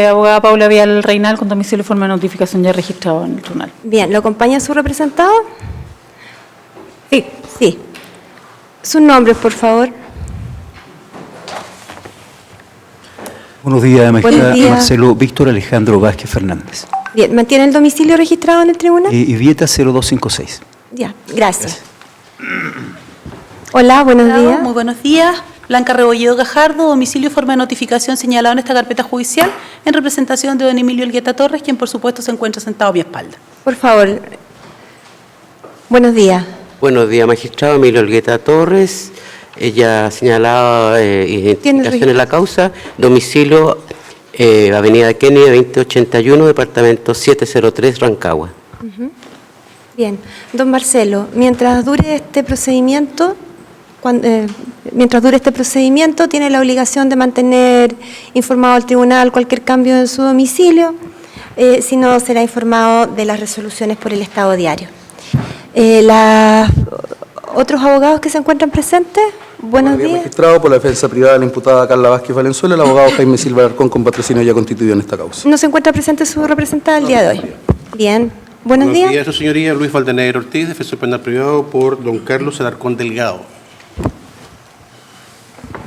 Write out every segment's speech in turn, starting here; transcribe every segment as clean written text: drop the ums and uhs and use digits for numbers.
Abogada Paula Vial Reinal, con domicilio y forma de notificación ya registrado en el tribunal. Bien, ¿lo acompaña su representado? Sí. Sí. Sus nombres, por favor. Buenos días, magistrada. Buenos días. Marcelo Víctor Alejandro Vázquez Fernández. Bien, ¿mantiene el domicilio registrado en el tribunal? Vieta 0256. Ya, gracias. Hola, buenos días. Muy buenos días. Blanca Rebolledo Gajardo, domicilio y forma de notificación señalado en esta carpeta judicial en representación de don Emilio Elgueta Torres, quien por supuesto se encuentra sentado a mi espalda. Por favor. Buenos días. Buenos días, magistrado. Emilio Elgueta Torres. Ella señalaba identificación en la causa. Domicilio, Avenida Kennedy 2081, departamento 703, Rancagua. Bien. Don Marcelo, mientras dure este procedimiento, tiene la obligación de mantener informado al tribunal cualquier cambio en su domicilio, si no será informado de las resoluciones por el Estado Diario. ¿Otros abogados que se encuentran presentes? Buenos días. Magistrado, por la defensa privada de la imputada Carla Vázquez Valenzuela, el abogado Jaime Silva Alarcón, con patrocinio ya constituido en esta causa. ¿No se encuentra presente su representante el día de hoy? Bien. Buenos días. Buenos días, su señoría. Luis Valdenegro Ortiz, defensor penal privado por don Carlos Alarcón Delgado.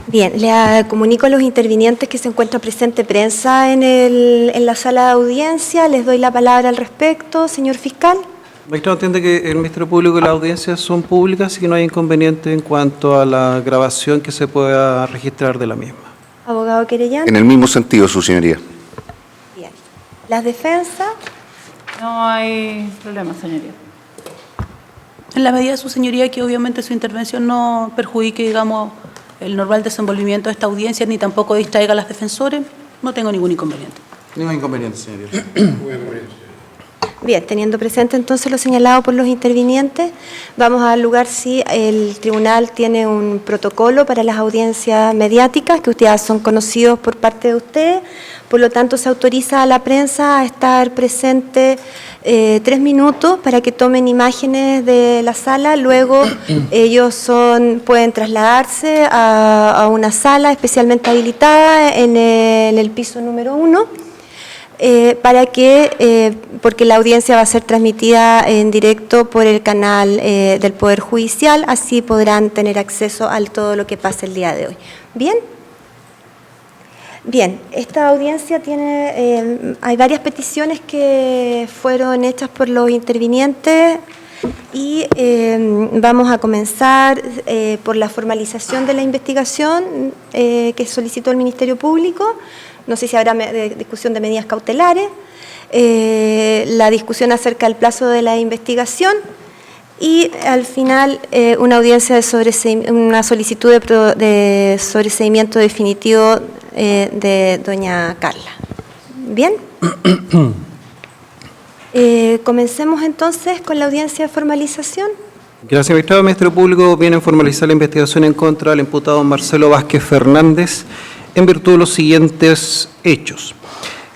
Bien, le comunico a los intervinientes que se encuentra presente prensa en la sala de audiencia. Les doy la palabra al respecto. Señor fiscal. Magistrado, entiende que el Ministerio Público y las audiencias son públicas y que no hay inconveniente en cuanto a la grabación que se pueda registrar de la misma. Abogado querellante. En el mismo sentido, su señoría. Bien. ¿Las defensas? No hay problema, señoría. En la medida de su señoría que obviamente su intervención no perjudique, digamos, el normal desenvolvimiento de esta audiencia, ni tampoco distraiga a las defensores, no tengo ningún inconveniente. Ningún inconveniente, señoría. Bien, teniendo presente entonces lo señalado por los intervinientes, vamos a dar lugar si el tribunal tiene un protocolo para las audiencias mediáticas, que ustedes son conocidos por parte de ustedes, por lo tanto se autoriza a la prensa a estar presente 3 minutos para que tomen imágenes de la sala, luego ellos pueden trasladarse a una sala especialmente habilitada en el piso número 1, porque la audiencia va a ser transmitida en directo por el canal del Poder Judicial, así podrán tener acceso a todo lo que pase el día de hoy. ¿Bien? Bien, esta audiencia hay varias peticiones que fueron hechas por los intervinientes y vamos a comenzar por la formalización de la investigación que solicitó el Ministerio Público. No sé si habrá discusión de medidas cautelares, la discusión acerca del plazo de la investigación y al final una audiencia una solicitud de sobreseimiento definitivo de doña Carla. ¿Bien? Comencemos entonces con la audiencia de formalización. Gracias, magistrado. El Ministerio Público viene a formalizar la investigación en contra del imputado Marcelo Vázquez Fernández en virtud de los siguientes hechos.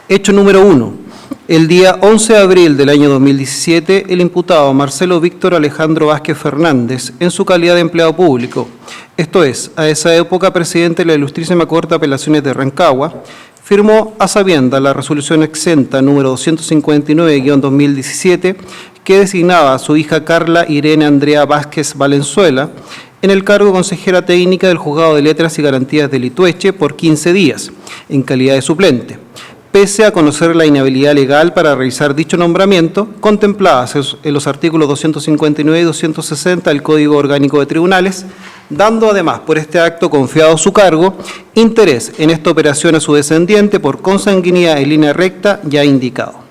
Hecho número 1. El día 11 de abril del año 2017, el imputado Marcelo Víctor Alejandro Vázquez Fernández, en su calidad de empleado público, esto es, a esa época presidente de la Ilustrísima Corte de Apelaciones de Rancagua, firmó a sabiendas la resolución exenta número 259-2017 que designaba a su hija Carla Irene Andrea Vázquez Valenzuela en el cargo de consejera técnica del Juzgado de Letras y Garantías de Litueche por 15 días, en calidad de suplente, pese a conocer la inhabilidad legal para realizar dicho nombramiento, contempladas en los artículos 259 y 260 del Código Orgánico de Tribunales, dando además por este acto confiado a su cargo interés en esta operación a su descendiente por consanguinidad en línea recta ya indicado.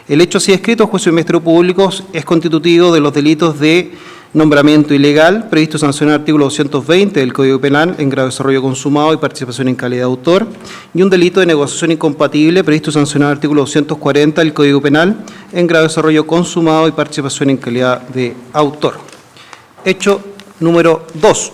El hecho así escrito, juicio del Ministerio Público, es constitutivo de los delitos de nombramiento ilegal, previsto sancionar el artículo 220 del Código Penal en grado de desarrollo consumado y participación en calidad de autor, y un delito de negociación incompatible, previsto sancionar el artículo 240 del Código Penal en grado de desarrollo consumado y participación en calidad de autor. Hecho número 2.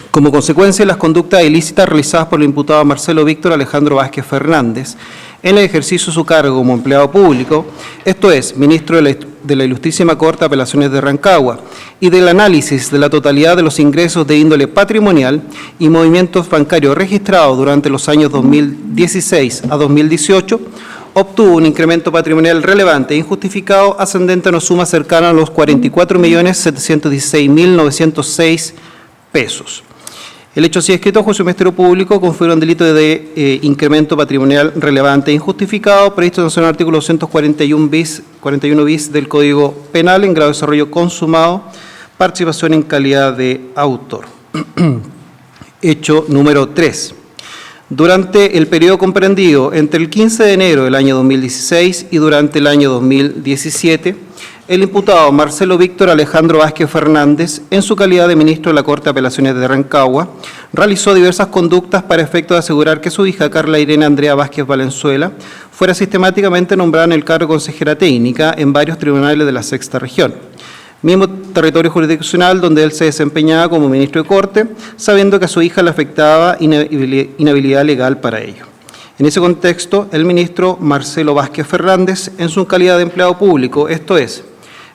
Como consecuencia de las conductas ilícitas realizadas por el imputado Marcelo Víctor Alejandro Vázquez Fernández en el ejercicio de su cargo como empleado público, esto es, ministro de la de la Ilustrísima Corte de Apelaciones de Rancagua y del análisis de la totalidad de los ingresos de índole patrimonial y movimientos bancarios registrados durante los años 2016 a 2018, obtuvo un incremento patrimonial relevante e injustificado ascendente a una suma cercana a los 44.716.906 pesos. El hecho así escrito a juicio del Ministerio Público configura un delito de incremento patrimonial relevante e injustificado previsto en el artículo 241 bis del Código Penal en grado de desarrollo consumado, participación en calidad de autor. Hecho número 3. Durante el periodo comprendido entre el 15 de enero del año 2016 y durante el año 2017, el imputado Marcelo Víctor Alejandro Vázquez Fernández, en su calidad de ministro de la Corte de Apelaciones de Rancagua, realizó diversas conductas para efecto de asegurar que su hija Carla Irene Andrea Vázquez Valenzuela fuera sistemáticamente nombrada en el cargo de consejera técnica en varios tribunales de la Sexta Región, mismo territorio jurisdiccional donde él se desempeñaba como ministro de Corte, sabiendo que a su hija le afectaba inhabilidad legal para ello. En ese contexto, el ministro Marcelo Vázquez Fernández, en su calidad de empleado público, esto es,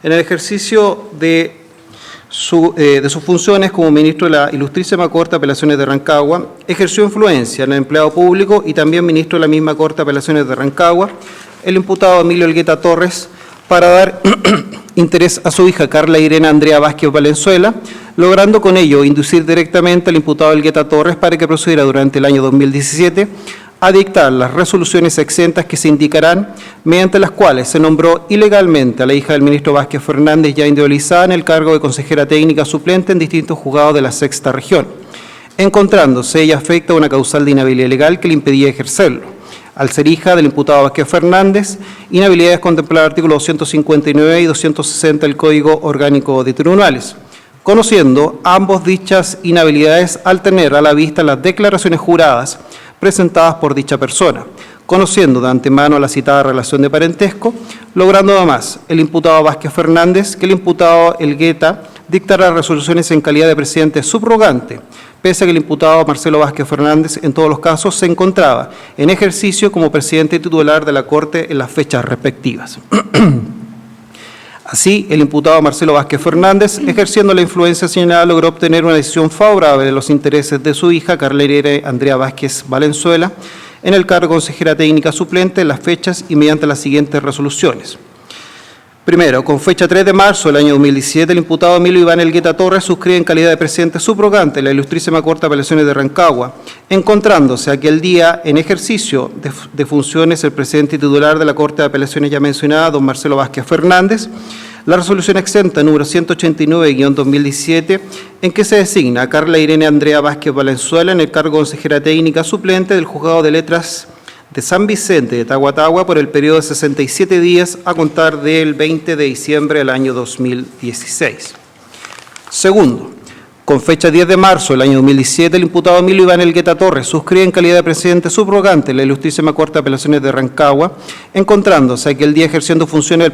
en el ejercicio de sus funciones como ministro de la Ilustrísima Corte de Apelaciones de Rancagua, ejerció influencia en el empleado público y también ministro de la misma Corte de Apelaciones de Rancagua, el imputado Emilio Elgueta Torres, para dar interés a su hija Carla Irene Andrea Vázquez Valenzuela, logrando con ello inducir directamente al imputado Elgueta Torres para que procediera durante el año 2017 a dictar las resoluciones exentas que se indicarán, mediante las cuales se nombró ilegalmente a la hija del ministro Vázquez Fernández, ya individualizada en el cargo de consejera técnica suplente en distintos juzgados de la Sexta Región, encontrándose ella afecta a una causal de inhabilidad legal que le impedía ejercerlo. Al ser hija del imputado Vázquez Fernández, inhabilidades contempladas en el artículo 259 y 260 del Código Orgánico de Tribunales, conociendo ambos dichas inhabilidades al tener a la vista las declaraciones juradas presentadas por dicha persona, conociendo de antemano la citada relación de parentesco, logrando además el imputado Vázquez Fernández que el imputado Elgueta dictará resoluciones en calidad de presidente subrogante, pese a que el imputado Marcelo Vázquez Fernández en todos los casos se encontraba en ejercicio como presidente titular de la Corte en las fechas respectivas. Así, el imputado Marcelo Vázquez Fernández, ejerciendo la influencia señalada, logró obtener una decisión favorable de los intereses de su hija, Carla Irene Andrea Vázquez Valenzuela, en el cargo de consejera técnica suplente en las fechas y mediante las siguientes resoluciones. Primero, con fecha 3 de marzo del año 2017, el imputado Emilio Iván Elgueta Torres suscribe en calidad de presidente subrogante la Ilustrísima Corte de Apelaciones de Rancagua, encontrándose aquel día en ejercicio de funciones el presidente titular de la Corte de Apelaciones ya mencionada, don Marcelo Vázquez Fernández, la resolución exenta número 189-2017, en que se designa a Carla Irene Andrea Vázquez Valenzuela en el cargo de consejera técnica suplente del Juzgado de Letras de San Vicente de Tahuatahua por el periodo de 67 días a contar del 20 de diciembre del año 2016. Segundo, con fecha 10 de marzo del año 2017, el imputado Emilio Iván Elgueta Torres suscribe en calidad de presidente subrogante la Ilustrísima Corte de Apelaciones de Rancagua, encontrándose aquel día ejerciendo funciones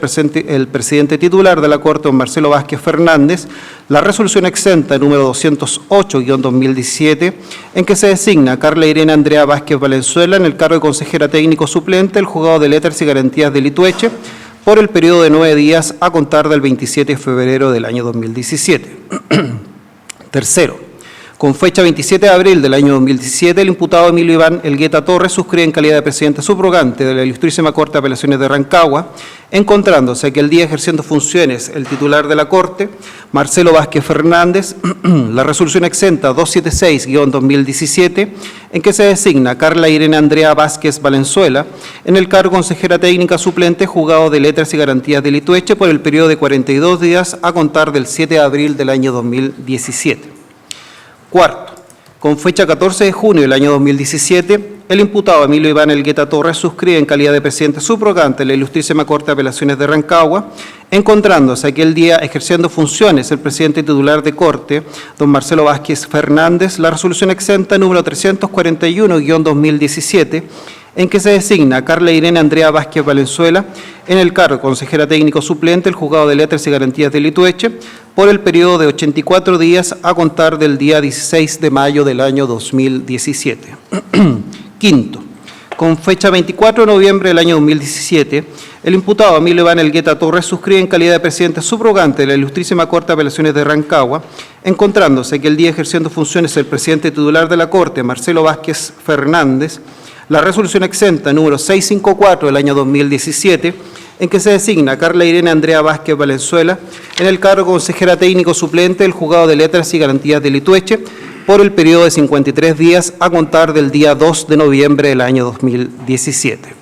el presidente titular de la Corte, don Marcelo Vázquez Fernández, la resolución exenta número 208-2017, en que se designa a Carla Irene Andrea Vázquez Valenzuela en el cargo de consejera técnico suplente del Juzgado de Letras y Garantías de Litueche por el periodo de 9 días a contar del 27 de febrero del año 2017. Tercero, con fecha 27 de abril del año 2017, el imputado Emilio Iván Elgueta Torres suscribe en calidad de presidente subrogante de la Ilustrísima Corte de Apelaciones de Rancagua, encontrándose aquel día ejerciendo funciones el titular de la Corte, Marcelo Vázquez Fernández, la resolución exenta 276-2017, en que se designa a Carla Irene Andrea Vázquez Valenzuela en el cargo consejera técnica suplente Juzgado de Letras y Garantías de Litueche por el periodo de 42 días a contar del 7 de abril del año 2017. Cuarto, con fecha 14 de junio del año 2017, el imputado Emilio Iván Elgueta Torres suscribe en calidad de presidente subrogante la Ilustrísima Corte de Apelaciones de Rancagua, encontrándose aquel día ejerciendo funciones el presidente titular de Corte, don Marcelo Vázquez Fernández, la resolución exenta número 341-2017, en que se designa a Carla Irene Andrea Vázquez Valenzuela en el cargo de consejera técnico suplente del Juzgado de Letras y Garantías de Litueche por el periodo de 84 días a contar del día 16 de mayo del año 2017. Quinto, con fecha 24 de noviembre del año 2017, el imputado Emilio Iván Elgueta Torres suscribe en calidad de presidente subrogante de la Ilustrísima Corte de Apelaciones de Rancagua, encontrándose que el día ejerciendo funciones el presidente titular de la Corte, Marcelo Vázquez Fernández, la resolución exenta número 654 del año 2017, en que se designa a Carla Irene Andrea Vázquez Valenzuela en el cargo de consejera técnico suplente del Juzgado de Letras y Garantías de Litueche por el periodo de 53 días a contar del día 2 de noviembre del año 2017.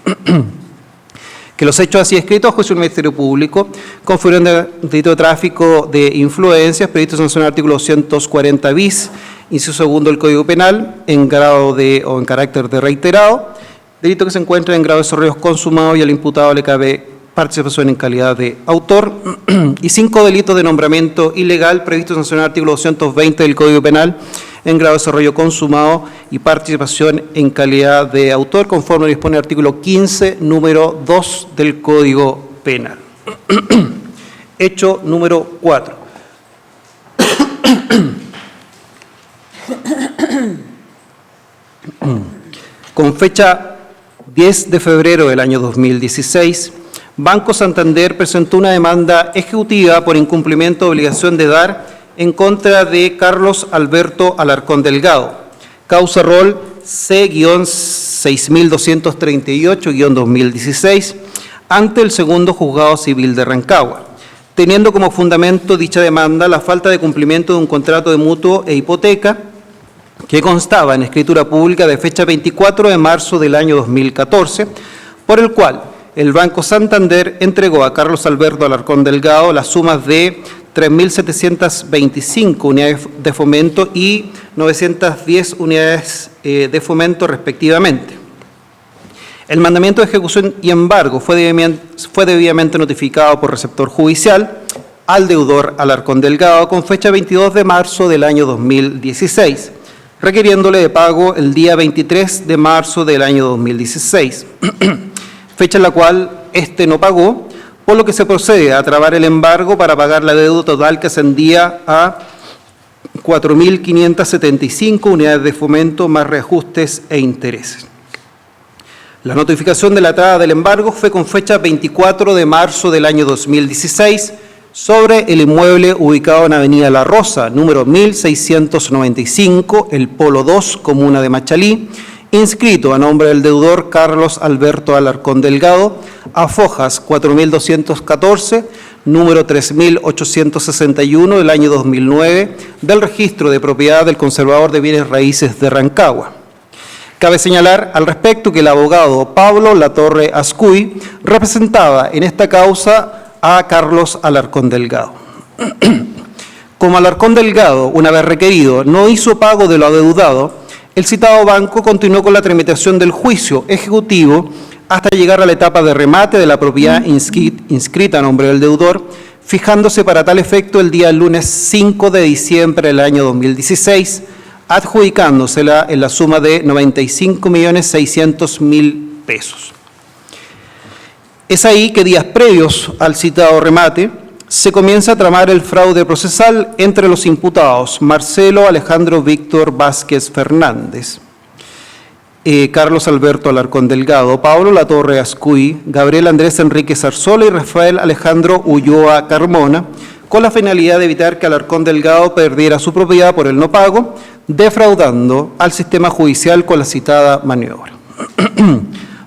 Que los hechos así escritos a juicio del Ministerio Público configuran delito de tráfico de influencias previsto en el artículo 240 bis, inciso segundo del Código Penal, en grado de o en carácter de reiterado, delito que se encuentra en grado de desarrollo consumado y al imputado le cabe participación en calidad de autor, y 5 delitos de nombramiento ilegal previstos en el artículo 220 del Código Penal, en grado de desarrollo consumado y participación en calidad de autor, conforme dispone el artículo 15, número 2 del Código Penal. Hecho número 4. Con fecha 10 de febrero del año 2016, Banco Santander presentó una demanda ejecutiva por incumplimiento de obligación de dar en contra de Carlos Alberto Alarcón Delgado, causa rol C-6238-2016, ante el segundo Juzgado Civil de Rancagua, teniendo como fundamento dicha demanda la falta de cumplimiento de un contrato de mutuo e hipoteca que constaba en escritura pública de fecha 24 de marzo del año 2014, por el cual el Banco Santander entregó a Carlos Alberto Alarcón Delgado las sumas de 3.725 unidades de fomento y 910 unidades de fomento respectivamente. El mandamiento de ejecución y embargo fue debidamente notificado por receptor judicial al deudor Alarcón Delgado con fecha 22 de marzo del año 2016, requiriéndole de pago el día 23 de marzo del año 2016, fecha en la cual éste no pagó, por lo que se procede a trabar el embargo para pagar la deuda total que ascendía a 4.575 unidades de fomento más reajustes e intereses. La notificación de la traba del embargo fue con fecha 24 de marzo del año 2016 sobre el inmueble ubicado en Avenida La Rosa, número 1695, el Polo 2, Comuna de Machalí, inscrito a nombre del deudor Carlos Alberto Alarcón Delgado, a fojas 4214, número 3861 del año 2009, del registro de propiedad del conservador de bienes raíces de Rancagua. Cabe señalar al respecto que el abogado Pablo Latorre Ascuy representaba en esta causa a Carlos Alarcón Delgado. Como Alarcón Delgado, una vez requerido, no hizo pago de lo adeudado, el citado banco continuó con la tramitación del juicio ejecutivo hasta llegar a la etapa de remate de la propiedad inscrita a nombre del deudor, fijándose para tal efecto el día lunes 5 de diciembre del año 2016, adjudicándosela en la suma de 95.600.000 pesos. Es ahí que días previos al citado remate se comienza a tramar el fraude procesal entre los imputados Marcelo Alejandro Víctor Vázquez Fernández, Carlos Alberto Alarcón Delgado, Pablo Latorre Ascuy, Gabriel Andrés Enrique Zarzola y Rafael Alejandro Ulloa Carmona, con la finalidad de evitar que Alarcón Delgado perdiera su propiedad por el no pago, defraudando al sistema judicial con la citada maniobra.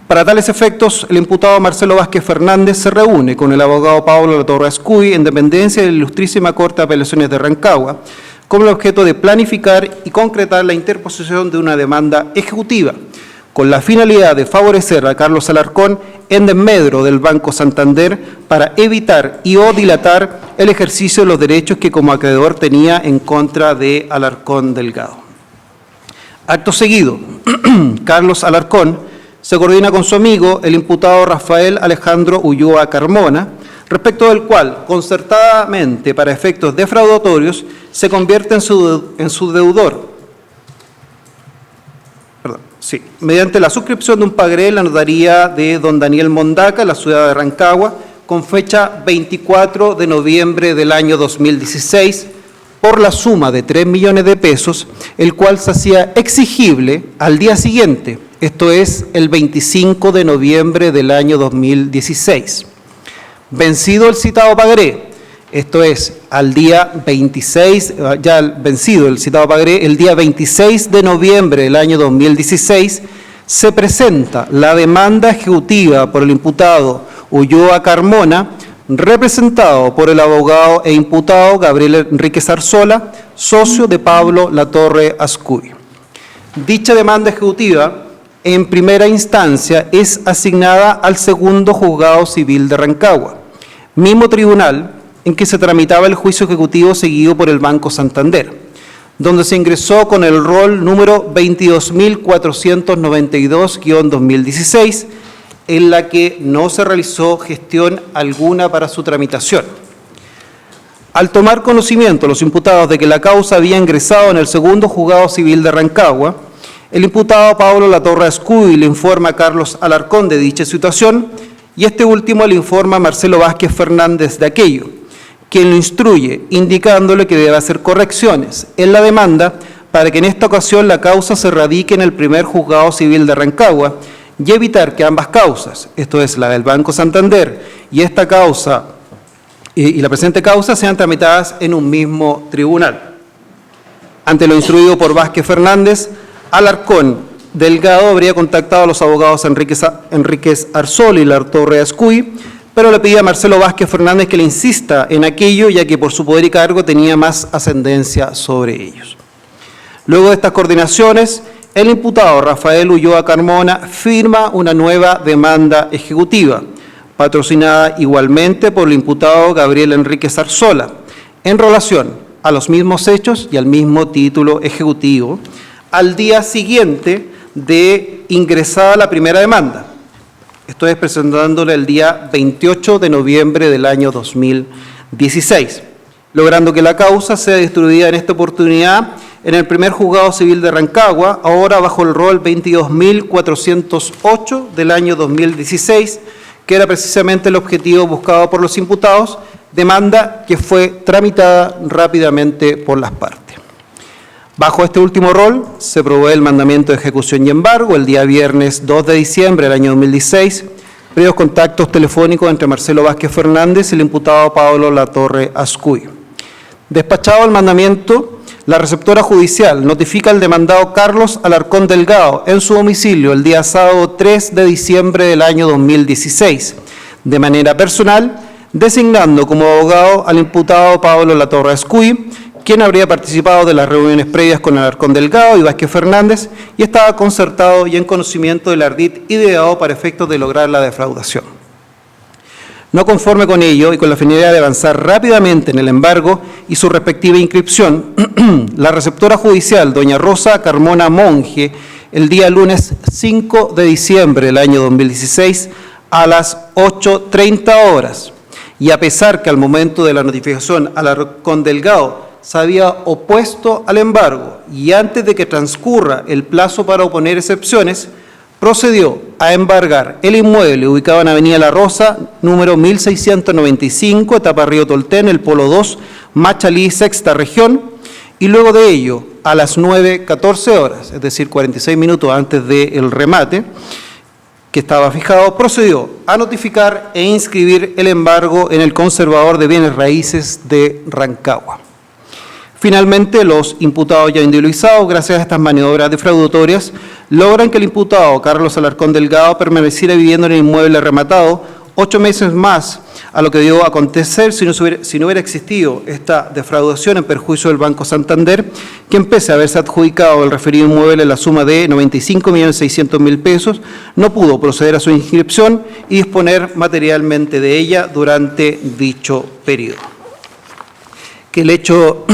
Para tales efectos, el imputado Marcelo Vázquez Fernández se reúne con el abogado Pablo Latorre Ascuy en dependencia de la Ilustrísima Corte de Apelaciones de Rancagua, con el objeto de planificar y concretar la interposición de una demanda ejecutiva, con la finalidad de favorecer a Carlos Alarcón en desmedro del Banco Santander para evitar y o dilatar el ejercicio de los derechos que como acreedor tenía en contra de Alarcón Delgado. Acto seguido, Carlos Alarcón se coordina con su amigo, el imputado Rafael Alejandro Ulloa Carmona, respecto del cual, concertadamente para efectos defraudatorios, se convierte en su deudor, mediante la suscripción de un pagaré en la notaría de don Daniel Mondaca, en la ciudad de Rancagua, con fecha 24 de noviembre del año 2016, por la suma de 3 millones de pesos, el cual se hacía exigible al día siguiente, esto es el 25 de noviembre del año 2016. Vencido el citado pagaré, esto es al día 26, ya vencido el citado pagaré, el día 26 de noviembre del año 2016, se presenta la demanda ejecutiva por el imputado Ulloa Carmona, representado por el abogado e imputado Gabriel Enríquez Arzola, socio de Pablo Latorre Ascuy. Dicha demanda ejecutiva, en primera instancia, es asignada al segundo juzgado civil de Rancagua, mismo tribunal en que se tramitaba el juicio ejecutivo seguido por el Banco Santander, donde se ingresó con el rol número 22.492-2016, en la que no se realizó gestión alguna para su tramitación. Al tomar conocimiento los imputados de que la causa había ingresado en el segundo juzgado civil de Rancagua, el imputado Pablo Latorre Ascuy le informa a Carlos Alarcón de dicha situación y este último le informa a Marcelo Vázquez Fernández de aquello, quien lo instruye indicándole que debe hacer correcciones en la demanda para que en esta ocasión la causa se radique en el primer juzgado civil de Rancagua y evitar que ambas causas, esto es la del Banco Santander y esta causa y la presente causa, sean tramitadas en un mismo tribunal. Ante lo instruido por Vázquez Fernández, Alarcón Delgado habría contactado a los abogados Enríquez Arzola y Latorre Ascuy, pero le pedía a Marcelo Vázquez Fernández que le insista en aquello, ya que por su poder y cargo tenía más ascendencia sobre ellos. Luego de estas coordinaciones, el imputado Rafael Ulloa Carmona firma una nueva demanda ejecutiva, patrocinada igualmente por el imputado Gabriel Enríquez Arzola, en relación a los mismos hechos y al mismo título ejecutivo, al día siguiente de ingresada la primera demanda. Esto es presentándole el día 28 de noviembre del año 2016, logrando que la causa sea distribuida en esta oportunidad en el primer juzgado civil de Rancagua, ahora bajo el rol 22.408 del año 2016, que era precisamente el objetivo buscado por los imputados, demanda que fue tramitada rápidamente por las partes. Bajo este último rol, se provee el mandamiento de ejecución y embargo el día viernes 2 de diciembre del año 2016, previos contactos telefónicos entre Marcelo Vázquez Fernández y el imputado Pablo Latorre Ascuy. Despachado el mandamiento, la receptora judicial notifica al demandado Carlos Alarcón Delgado en su domicilio el día sábado 3 de diciembre del año 2016, de manera personal, designando como abogado al imputado Pablo Latorre Ascuy, quien habría participado de las reuniones previas con Alarcón Delgado y Vázquez Fernández y estaba concertado y en conocimiento del ardid ideado para efectos de lograr la defraudación. No conforme con ello y con la finalidad de avanzar rápidamente en el embargo y su respectiva inscripción, la receptora judicial, doña Rosa Carmona Monge, el día lunes 5 de diciembre del año 2016, a las 8:30 horas, y a pesar que al momento de la notificación Alarcón Delgado se había opuesto al embargo y antes de que transcurra el plazo para oponer excepciones, procedió a embargar el inmueble ubicado en Avenida La Rosa, número 1695, etapa Río Tolten, el Polo 2, Machalí, sexta región, y luego de ello, a las 9:14 horas, es decir, 46 minutos antes del remate, que estaba fijado, procedió a notificar e inscribir el embargo en el conservador de bienes raíces de Rancagua. Finalmente, los imputados ya individualizados, gracias a estas maniobras defraudatorias, logran que el imputado Carlos Alarcón Delgado permaneciera viviendo en el inmueble rematado 8 meses más a lo que dio a acontecer si no hubiera existido esta defraudación en perjuicio del Banco Santander, quien pese a haberse adjudicado el referido inmueble en la suma de 95.600.000 pesos, no pudo proceder a su inscripción y disponer materialmente de ella durante dicho periodo. Que el hecho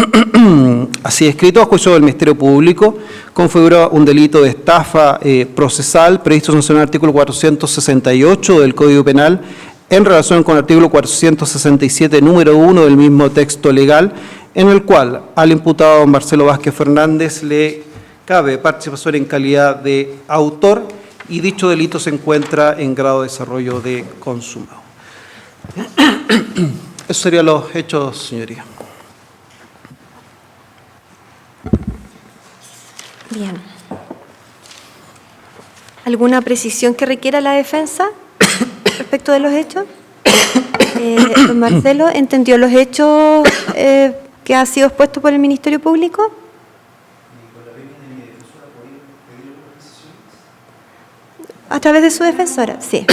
así escrito a juicio del Ministerio Público configura un delito de estafa procesal previsto en el artículo 468 del Código Penal en relación con el artículo 467, número 1 del mismo texto legal, en el cual al imputado Marcelo Vázquez Fernández le cabe participación en calidad de autor y dicho delito se encuentra en grado de desarrollo de consumado. Esos serían los hechos, señoría. Bien. ¿Alguna precisión que requiera la defensa respecto de los hechos? Don Marcelo, ¿entendió los hechos que ha sido expuesto por el Ministerio Público? ¿A través de su defensora? Sí.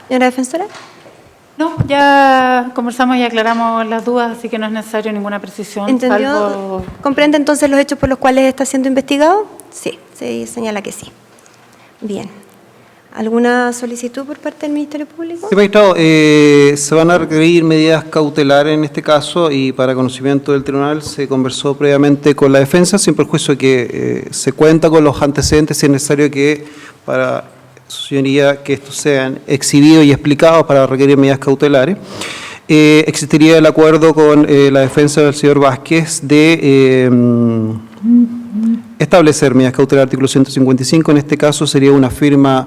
Señora defensora. No, ya conversamos y aclaramos las dudas, así que no es necesario ninguna precisión. ¿Entendió? Salvo... ¿Comprende entonces los hechos por los cuales está siendo investigado? Sí, se señala que sí. Bien. ¿Alguna solicitud por parte del Ministerio Público? Sí, magistrado, se van a requerir medidas cautelares en este caso y para conocimiento del tribunal se conversó previamente con la defensa, sin perjuicio de que se cuenta con los antecedentes, si es necesario que para su señoría que estos sean exhibidos y explicados para requerir medidas cautelares. Existiría el acuerdo con la defensa del señor Vázquez de establecer medidas cautelares, artículo 155, en este caso sería una firma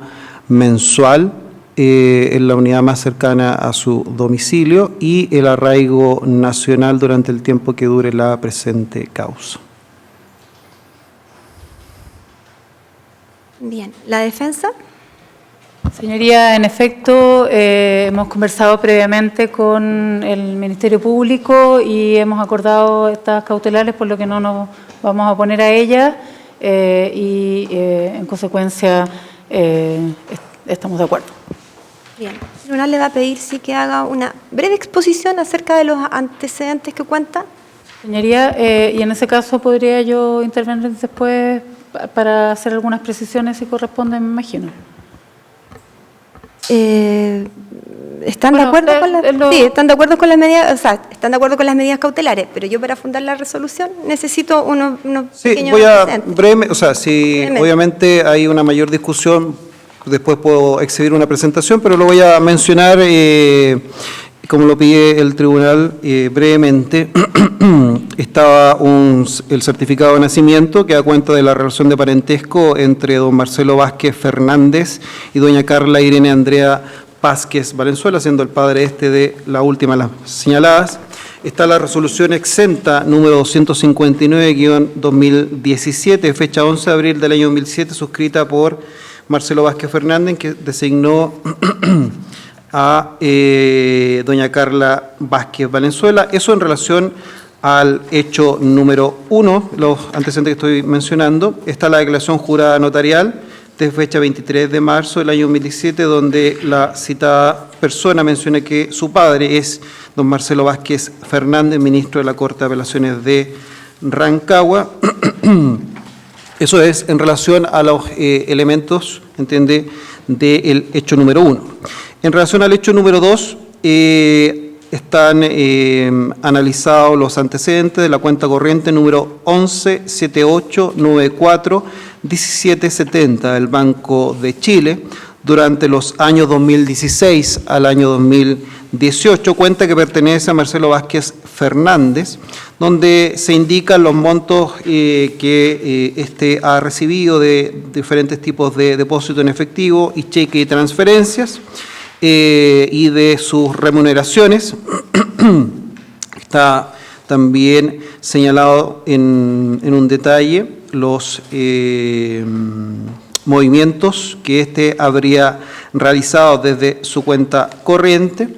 mensual en la unidad más cercana a su domicilio y el arraigo nacional durante el tiempo que dure la presente causa. Bien. ¿La defensa? Señoría, en efecto, hemos conversado previamente con el Ministerio Público y hemos acordado estas cautelares, por lo que no nos vamos a oponer a ellas en consecuencia estamos de acuerdo. Bien. El tribunal le va a pedir sí que haga una breve exposición acerca de los antecedentes que cuenta. Señoría, y en ese caso podría yo intervenir después para hacer algunas precisiones si corresponden, me imagino. ¿Están de acuerdo con las sí, están de acuerdo con las medidas, o sea, están de acuerdo con las medidas cautelares, pero yo para fundar la resolución necesito unos sí, pequeños voy a antecedentes. breve, o sea, si Brevemente. obviamente hay una mayor discusión, después puedo exhibir una presentación, pero lo voy a mencionar como lo pide el tribunal brevemente. Estaba el certificado de nacimiento que da cuenta de la relación de parentesco entre don Marcelo Vázquez Fernández y doña Carla Irene Andrea Vázquez Valenzuela, siendo el padre de la última de las señaladas. Está la resolución exenta número 259-2017, fecha 11 de abril del año 2007, suscrita por Marcelo Vázquez Fernández, que designó a doña Carla Vázquez Valenzuela. Eso en relación al hecho número 1, los antecedentes que estoy mencionando. Está la declaración jurada notarial de fecha 23 de marzo del año 2017, donde la citada persona menciona que su padre es don Marcelo Vázquez Fernández, ministro de la Corte de Apelaciones de Rancagua. Eso es en relación a los elementos, entiende, del hecho número 1. En relación al hecho número 2, están analizados los antecedentes de la cuenta corriente número 1178941770 del Banco de Chile durante los años 2016 al año 2018, cuenta que pertenece a Marcelo Vázquez Fernández, donde se indican los montos que éste ha recibido de diferentes tipos de depósito en efectivo y cheque y transferencias, y de sus remuneraciones. Está también señalado en un detalle los movimientos que éste habría realizado desde su cuenta corriente,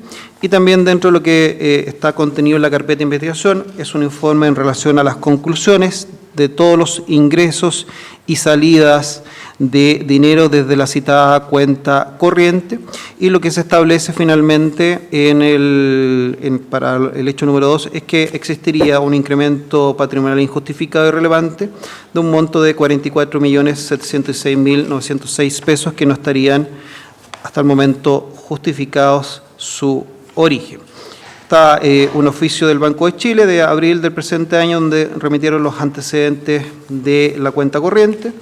y también dentro de lo que está contenido en la carpeta de investigación es un informe en relación a las conclusiones de todos los ingresos y salidas de dinero desde la citada cuenta corriente, y lo que se establece finalmente para el hecho número 2 es que existiría un incremento patrimonial injustificado y relevante de un monto de 44.706.906 pesos que no estarían hasta el momento justificados su origen. Está un oficio del Banco de Chile de abril del presente año donde remitieron los antecedentes de la cuenta corriente.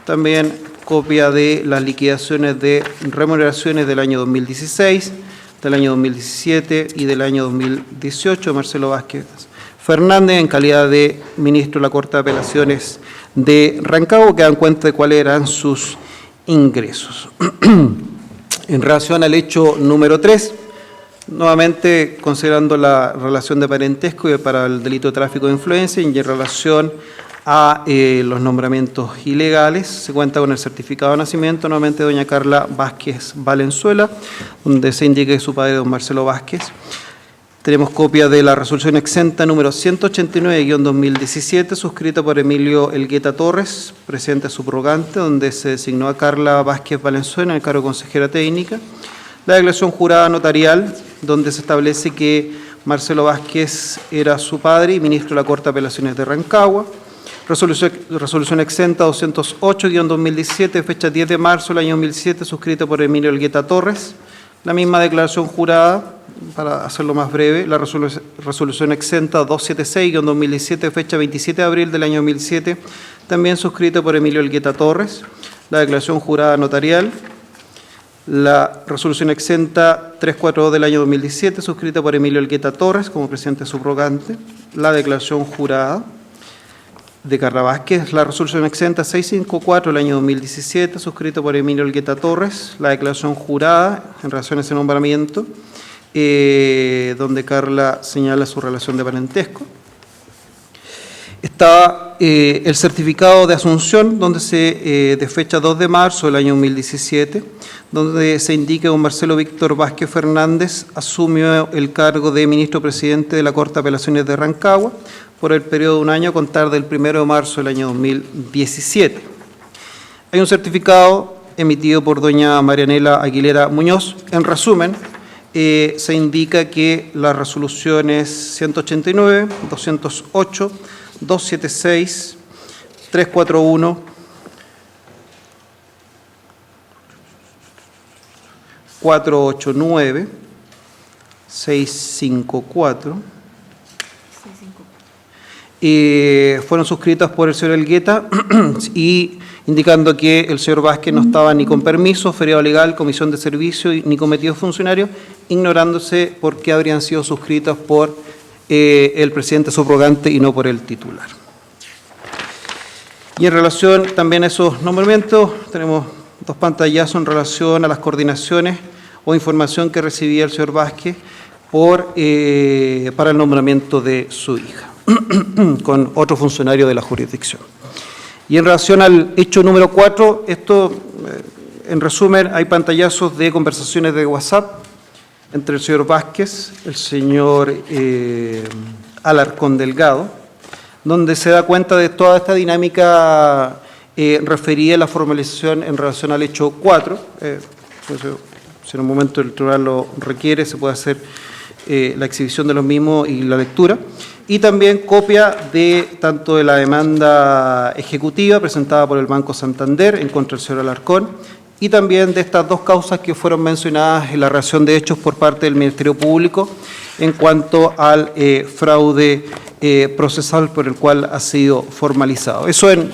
También copia de las liquidaciones de remuneraciones del año 2016, del año 2017 y del año 2018 de Marcelo Vázquez Fernández en calidad de ministro de la Corte de Apelaciones de Rancagua, que dan cuenta de cuáles eran sus ingresos. En relación al hecho número 3, nuevamente considerando la relación de parentesco y para el delito de tráfico de influencia y en relación a los nombramientos ilegales, se cuenta con el certificado de nacimiento nuevamente de doña Carla Vázquez Valenzuela, donde se indica que su padre es don Marcelo Vázquez. Tenemos copia de la resolución exenta número 189-2017, suscrita por Emilio Elgueta Torres, presidente subrogante, donde se designó a Carla Vázquez Valenzuela en el cargo de consejera técnica. La declaración jurada notarial, donde se establece que Marcelo Vázquez era su padre y ministro de la Corte de Apelaciones de Rancagua. Resolución exenta 208-2017, fecha 10 de marzo del año 2007, suscrita por Emilio Elgueta Torres. La misma declaración jurada, para hacerlo más breve, la resolución exenta 276-2017, fecha 27 de abril del año 2007, también suscrita por Emilio Elgueta Torres. La declaración jurada notarial, la resolución exenta 342 del año 2017, suscrita por Emilio Elgueta Torres como presidente subrogante. La declaración jurada de Carla Vázquez, la resolución exenta 654 del año 2017, suscrita por Emilio Elgueta Torres. La declaración jurada en relación a ese nombramiento, donde Carla señala su relación de parentesco. Está el certificado de asunción, donde de fecha 2 de marzo del año 2017, donde se indica que don Marcelo Víctor Vázquez Fernández asumió el cargo de ministro presidente de la Corte de Apelaciones de Rancagua por el periodo de un año a contar del 1 de marzo del año 2017. Hay un certificado emitido por doña Marianela Aguilera Muñoz. En resumen, se indica que las resoluciones 189, 208, 276, 341, 489, 654, fueron suscritas por el señor Elgueta y indicando que el señor Vázquez no estaba ni con permiso, feriado legal, comisión de servicio ni cometido funcionario, ignorándose por qué habrían sido suscritas por el presidente subrogante y no por el titular. Y en relación también a esos nombramientos, tenemos dos pantallazos en relación a las coordinaciones o información que recibía el señor Vázquez para el nombramiento de su hija con otro funcionario de la jurisdicción. Y en relación al hecho número 4, esto, en resumen, hay pantallazos de conversaciones de WhatsApp entre el señor Vázquez, el señor Alarcón Delgado, donde se da cuenta de toda esta dinámica referida a la formalización en relación al hecho 4. Si en un momento el tribunal lo requiere, se puede hacer la exhibición de los mismos y la lectura. Y también copia de tanto de la demanda ejecutiva presentada por el Banco Santander en contra del señor Alarcón y también de estas dos causas que fueron mencionadas en la relación de hechos por parte del Ministerio Público en cuanto al fraude procesal por el cual ha sido formalizado. Eso en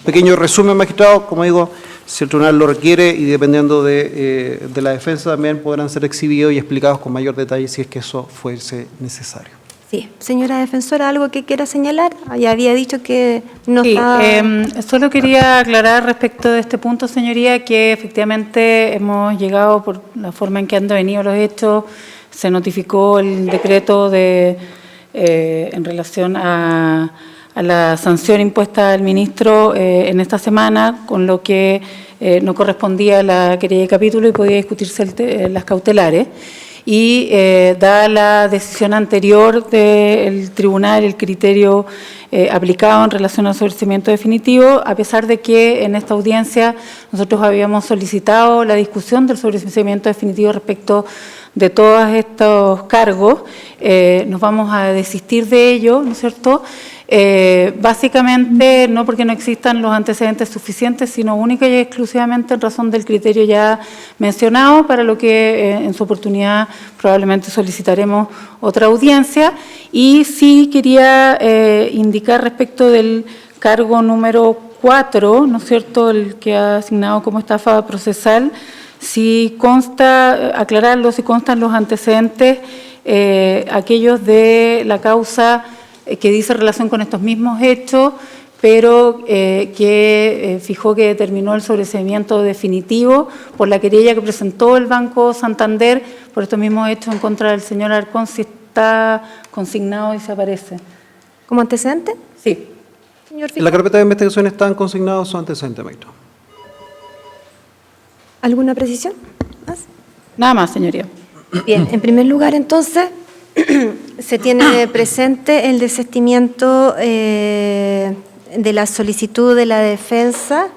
pequeño resumen, magistrado. Como digo, si el tribunal lo requiere y dependiendo de la defensa también podrán ser exhibidos y explicados con mayor detalle si es que eso fuese necesario. Sí, señora defensora, ¿algo que quiera señalar? Ya había dicho que no sí, está... Solo quería aclarar respecto de este punto, señoría, que efectivamente hemos llegado por la forma en que han venido los hechos, se notificó el decreto en relación a la sanción impuesta al ministro en esta semana, con lo que no correspondía a la querella de capítulo y podía discutirse las cautelares. Y dada la decisión anterior del tribunal, el criterio aplicado en relación al sobreseimiento definitivo, a pesar de que en esta audiencia nosotros habíamos solicitado la discusión del sobreseimiento definitivo respecto de todos estos cargos, nos vamos a desistir de ello, ¿no es cierto?, básicamente no porque no existan los antecedentes suficientes, sino única y exclusivamente en razón del criterio ya mencionado, para lo que en su oportunidad probablemente solicitaremos otra audiencia. Y sí quería indicar respecto del cargo número 4, ¿no es cierto?, el que ha asignado como estafa procesal, si consta, aclararlo, si constan los antecedentes, aquellos de la causa que dice relación con estos mismos hechos, pero que fijó que determinó el sobreseimiento definitivo por la querella que presentó el Banco Santander por estos mismos hechos en contra del señor Alarcón, si está consignado y se aparece. ¿Como antecedente? Sí. Señor En fiscal. la carpeta de investigación están consignados sus antecedentes, maestro. ¿Alguna precisión más? Nada más, señoría. Bien, en primer lugar, entonces, se tiene presente el desistimiento de la solicitud de la defensa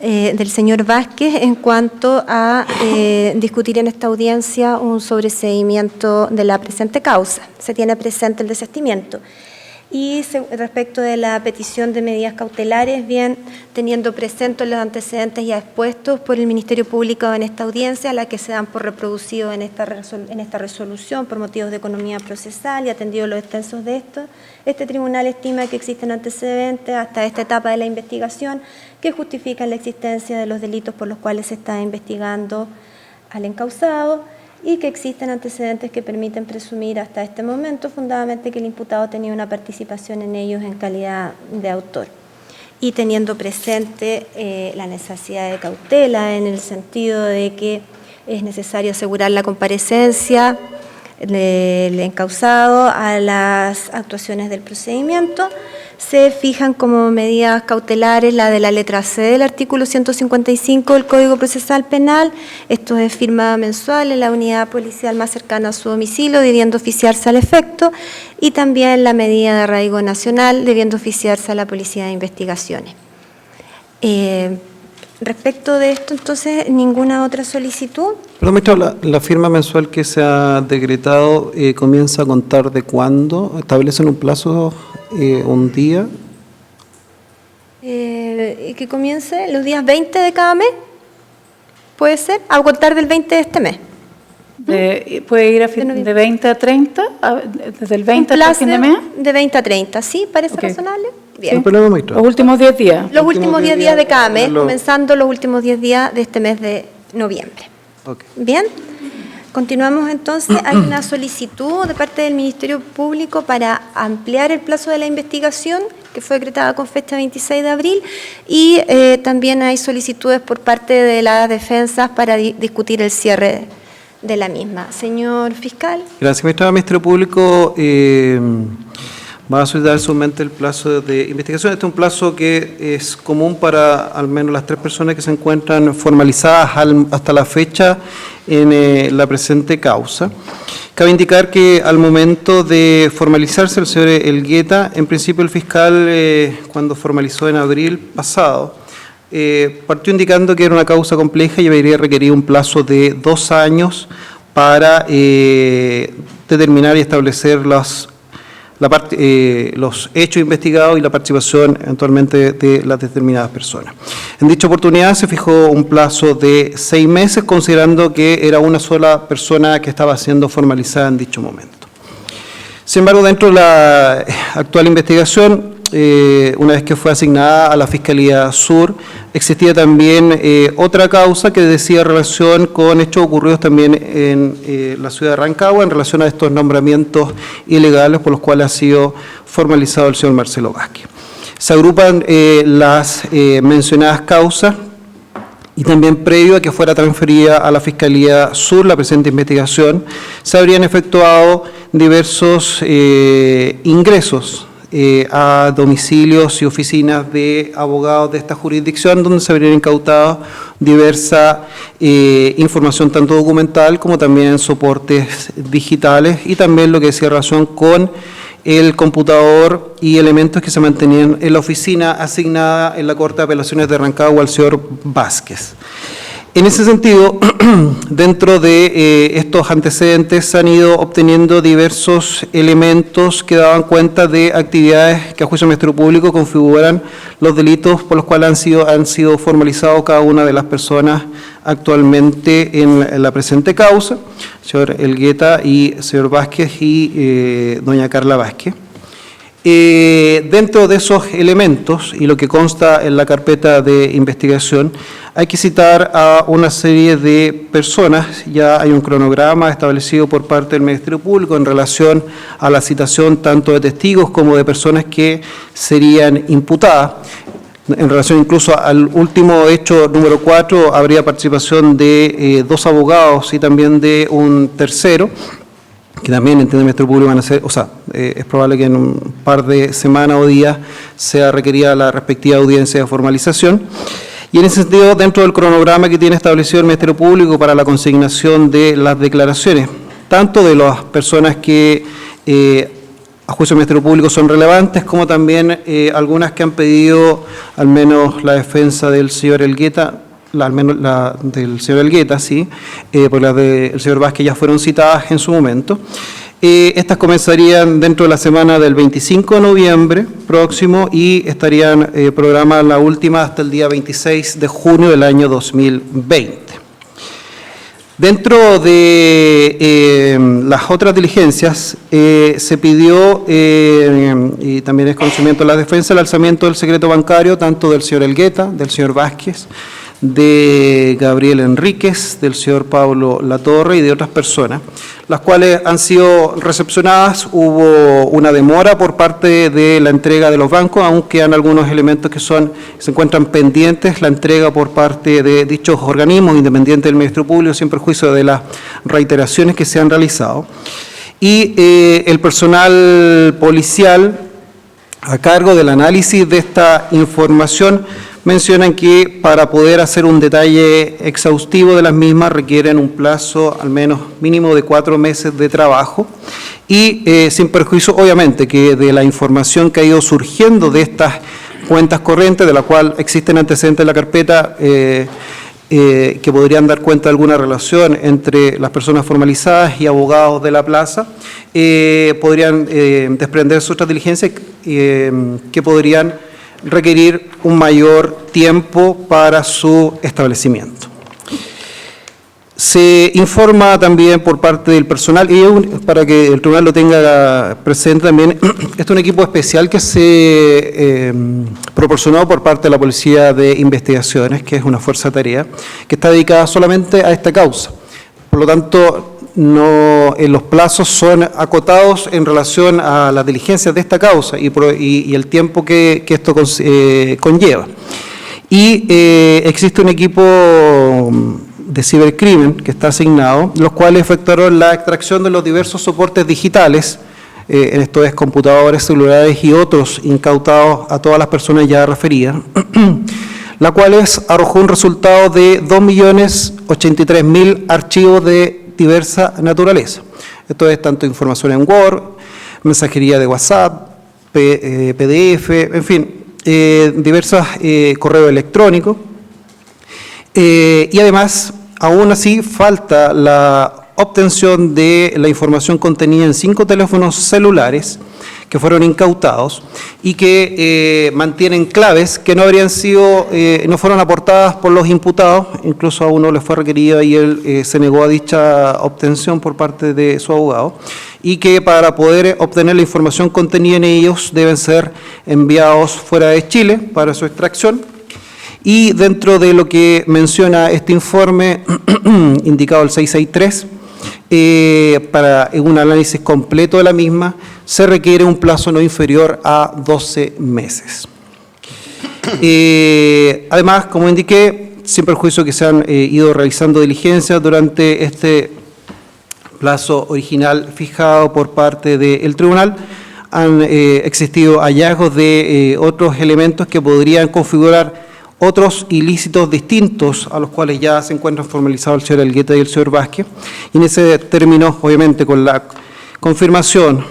del señor Vázquez en cuanto a discutir en esta audiencia un sobreseimiento de la presente causa. Se tiene presente el desistimiento. Y respecto de la petición de medidas cautelares, bien, teniendo presentes los antecedentes ya expuestos por el Ministerio Público en esta audiencia, la que se dan por reproducido en esta resolución por motivos de economía procesal y atendido los extensos de esto, este tribunal estima que existen antecedentes hasta esta etapa de la investigación que justifican la existencia de los delitos por los cuales se está investigando al encausado, y que existen antecedentes que permiten presumir hasta este momento fundadamente que el imputado tenía una participación en ellos en calidad de autor. Y teniendo presente la necesidad de cautela en el sentido de que es necesario asegurar la comparecencia del encausado a las actuaciones del procedimiento, se fijan como medidas cautelares la de la letra C del artículo 155 del Código Procesal Penal. Esto es firma mensual en la unidad policial más cercana a su domicilio, debiendo oficiarse al efecto, y también la medida de arraigo nacional, debiendo oficiarse a la Policía de Investigaciones. Respecto de esto, entonces, ¿ninguna otra solicitud? Perdón, maestro, la firma mensual que se ha decretado comienza a contar de cuándo, ¿establecen un plazo, un día? Que comience los días 20 de cada mes, ¿puede ser? A contar del 20 de este mes. ¿Puede ir de 20 a 30? ¿Desde el 20 hasta el fin de mes? De 20 a 30, ¿sí? ¿Parece Ok. razonable? No Bien. hay problema, maestro. Los últimos 10 días. Los últimos 10 días de cada mes, lo- comenzando los últimos 10 días de este mes de noviembre. Ok. Bien, continuamos entonces. Hay una solicitud de parte del Ministerio Público para ampliar el plazo de la investigación, que fue decretada con fecha 26 de abril, y también hay solicitudes por parte de las defensas para discutir el cierre de la misma. Señor fiscal. Gracias, maestra. El Ministerio Público va a solicitar sumamente el plazo de investigación. Este es un plazo que es común para al menos las 3 personas que se encuentran formalizadas hasta la fecha en la presente causa. Cabe indicar que al momento de formalizarse el señor Elgueta, en principio el fiscal, cuando formalizó en abril pasado, partió indicando que era una causa compleja y debería requerir un plazo de 2 años para determinar y establecer los hechos investigados y la participación eventualmente de las determinadas personas. En dicha oportunidad se fijó un plazo de 6 meses, considerando que era una sola persona que estaba siendo formalizada en dicho momento. Sin embargo, dentro de la actual investigación, una vez que fue asignada a la Fiscalía Sur, existía también otra causa que decía relación con hechos ocurridos también en la ciudad de Rancagua en relación a estos nombramientos ilegales por los cuales ha sido formalizado el señor Marcelo Vázquez. Se agrupan las mencionadas causas y también previo a que fuera transferida a la Fiscalía Sur la presente investigación, se habrían efectuado diversos ingresos a domicilios y oficinas de abogados de esta jurisdicción, donde se habrían incautado diversa información tanto documental como también soportes digitales, y también lo que decía relación con el computador y elementos que se mantenían en la oficina asignada en la Corte de Apelaciones de Rancagua al señor Vázquez. En ese sentido, dentro de estos antecedentes se han ido obteniendo diversos elementos que daban cuenta de actividades que a juicio del Ministerio Público configuran los delitos por los cuales han sido formalizados cada una de las personas actualmente en la presente causa, señor Elgueta y señor Vázquez y doña Carla Vázquez. Dentro de esos elementos y lo que consta en la carpeta de investigación, hay que citar a una serie de personas. Ya hay un cronograma establecido por parte del Ministerio Público en relación a la citación tanto de testigos como de personas que serían imputadas. En relación incluso al último hecho número 4, habría participación de 2 abogados y también de un tercero, que también entiende el Ministerio Público van a ser, es probable que en un par de semanas o días sea requerida la respectiva audiencia de formalización. Y en ese sentido, dentro del cronograma que tiene establecido el Ministerio Público para la consignación de las declaraciones, tanto de las personas que a juicio del Ministerio Público son relevantes, como también algunas que han pedido, al menos la defensa del señor Elgueta, al menos la del señor Elgueta, sí, porque las del señor Vázquez ya fueron citadas en su momento. Estas comenzarían dentro de la semana del 25 de noviembre próximo y estarían programadas la última hasta el día 26 de junio del año 2020. Dentro de las otras diligencias, se pidió, y también es conocimiento de la defensa, el alzamiento del secreto bancario, tanto del señor Elgueta, del señor Vázquez, de Gabriel Enríquez, del señor Pablo Latorre y de otras personas, las cuales han sido recepcionadas. Hubo una demora por parte de la entrega de los bancos, aunque quedan algunos elementos que se encuentran pendientes, la entrega por parte de dichos organismos independientes del Ministerio Público, sin perjuicio de las reiteraciones que se han realizado. Y el personal policial a cargo del análisis de esta información mencionan que para poder hacer un detalle exhaustivo de las mismas requieren un plazo al menos mínimo de 4 meses de trabajo y sin perjuicio obviamente que de la información que ha ido surgiendo de estas cuentas corrientes, de la cual existen antecedentes en la carpeta que podrían dar cuenta de alguna relación entre las personas formalizadas y abogados de la plaza, podrían desprenderse otras diligencias que podrían requerir un mayor tiempo para su establecimiento. Se informa también por parte del personal, y para que el tribunal lo tenga presente también, este es un equipo especial que se proporcionó por parte de la Policía de Investigaciones, que es una fuerza de tarea, que está dedicada solamente a esta causa. Por lo tanto, los plazos son acotados en relación a las diligencias de esta causa y el tiempo que esto conlleva. Y existe un equipo de cibercrimen que está asignado, los cuales efectuaron la extracción de los diversos soportes digitales, en esto es computadores, celulares y otros incautados a todas las personas ya referidas, la cual arrojó un resultado de 2.083.000 archivos de diversa naturaleza. Esto es tanto información en Word, mensajería de WhatsApp, PDF, en fin, diversos correos electrónicos. Y además, aún así, falta la obtención de la información contenida en 5 teléfonos celulares que fueron incautados y que mantienen claves que no habrían sido, no fueron aportadas por los imputados, incluso a uno le fue requerido y él se negó a dicha obtención por parte de su abogado, y que para poder obtener la información contenida en ellos deben ser enviados fuera de Chile para su extracción. Y dentro de lo que menciona este informe, indicado el 663, para un análisis completo de la misma, se requiere un plazo no inferior a 12 meses. Además, como indiqué, sin perjuicio que se han ido realizando diligencias durante este plazo original fijado por parte del tribunal, han existido hallazgos de otros elementos que podrían configurar otros ilícitos distintos a los cuales ya se encuentran formalizados el señor Elgueta y el señor Vázquez. Y en ese término, obviamente, con la confirmación,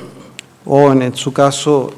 o en su caso,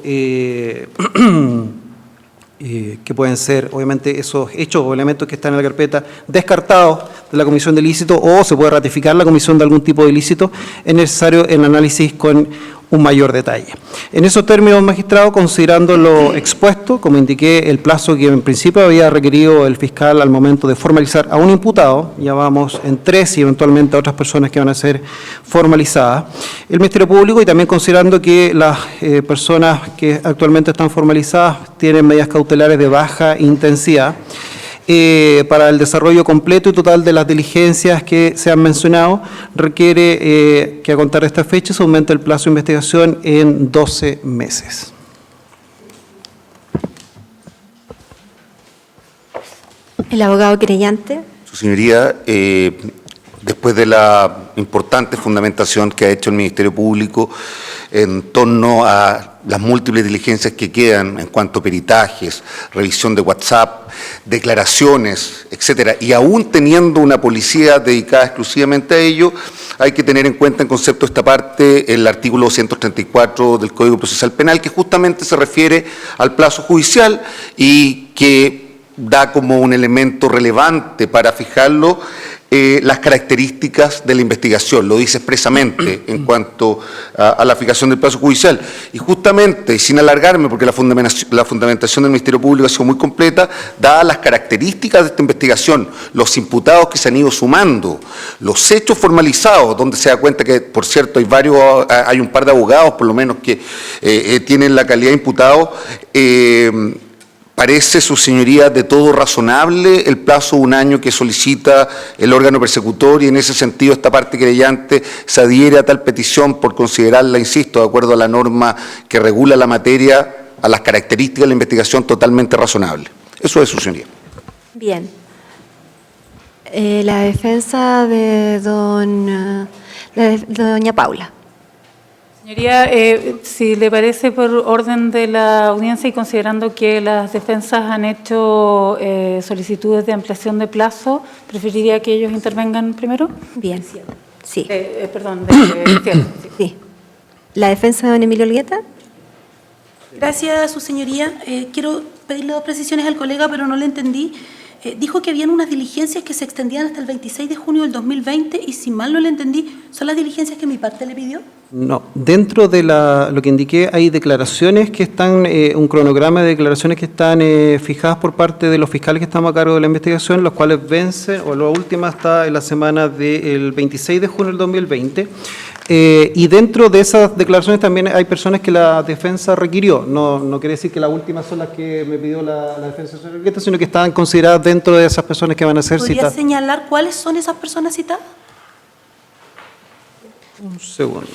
que pueden ser, obviamente, esos hechos o elementos que están en la carpeta descartados de la comisión de ilícito o se puede ratificar la comisión de algún tipo de ilícito, es necesario el análisis con un mayor detalle. En esos términos, magistrado, considerando lo expuesto, como indiqué, el plazo que en principio había requerido el fiscal al momento de formalizar a un imputado, ya vamos en 3 y eventualmente a otras personas que van a ser formalizadas, el Ministerio Público, y también considerando que las personas que actualmente están formalizadas tienen medidas cautelares de baja intensidad, para el desarrollo completo y total de las diligencias que se han mencionado, requiere que a contar de esta fecha se aumente el plazo de investigación en 12 meses. El abogado querellante. Su señoría, después de la importante fundamentación que ha hecho el Ministerio Público en torno a las múltiples diligencias que quedan en cuanto a peritajes, revisión de WhatsApp, declaraciones, etcétera, y aún teniendo una policía dedicada exclusivamente a ello, hay que tener en cuenta en concepto esta parte el artículo 234 del Código Procesal Penal, que justamente se refiere al plazo judicial y que da como un elemento relevante para fijarlo las características de la investigación, lo dice expresamente en cuanto a la fijación del plazo judicial. Y justamente, y sin alargarme, porque la fundamentación del Ministerio Público ha sido muy completa, dadas las características de esta investigación, los imputados que se han ido sumando, los hechos formalizados, donde se da cuenta que, por cierto, hay un par de abogados, por lo menos, que tienen la calidad de imputados, ¿parece, su señoría, de todo razonable el plazo de 1 año que solicita el órgano persecutor y en ese sentido esta parte querellante se adhiere a tal petición por considerarla, insisto, de acuerdo a la norma que regula la materia, a las características de la investigación, totalmente razonable? Eso es, su señoría. Bien. La defensa de doña Paula. Señoría, si le parece, por orden de la audiencia y considerando que las defensas han hecho solicitudes de ampliación de plazo, preferiría que ellos intervengan primero. Bien, sí. Perdón, Sí. ¿La defensa de don Emilio Olgueta? Gracias, su señoría. Quiero pedirle 2 precisiones al colega, pero no le entendí. Dijo que habían unas diligencias que se extendían hasta el 26 de junio del 2020 y, si mal no le entendí, ¿son las diligencias que mi parte le pidió? No, dentro de lo que indiqué hay declaraciones que están, un cronograma de declaraciones que están fijadas por parte de los fiscales que estamos a cargo de la investigación, los cuales vencen, o la última está en la semana del 26 de junio del 2020. Y dentro de esas declaraciones también hay personas que la defensa requirió. No quiere decir que las últimas son las que me pidió la defensa de Olgueta, sino que estaban consideradas dentro de esas personas que van a ser citadas. ¿Podría señalar cuáles son esas personas citadas? Un segundo.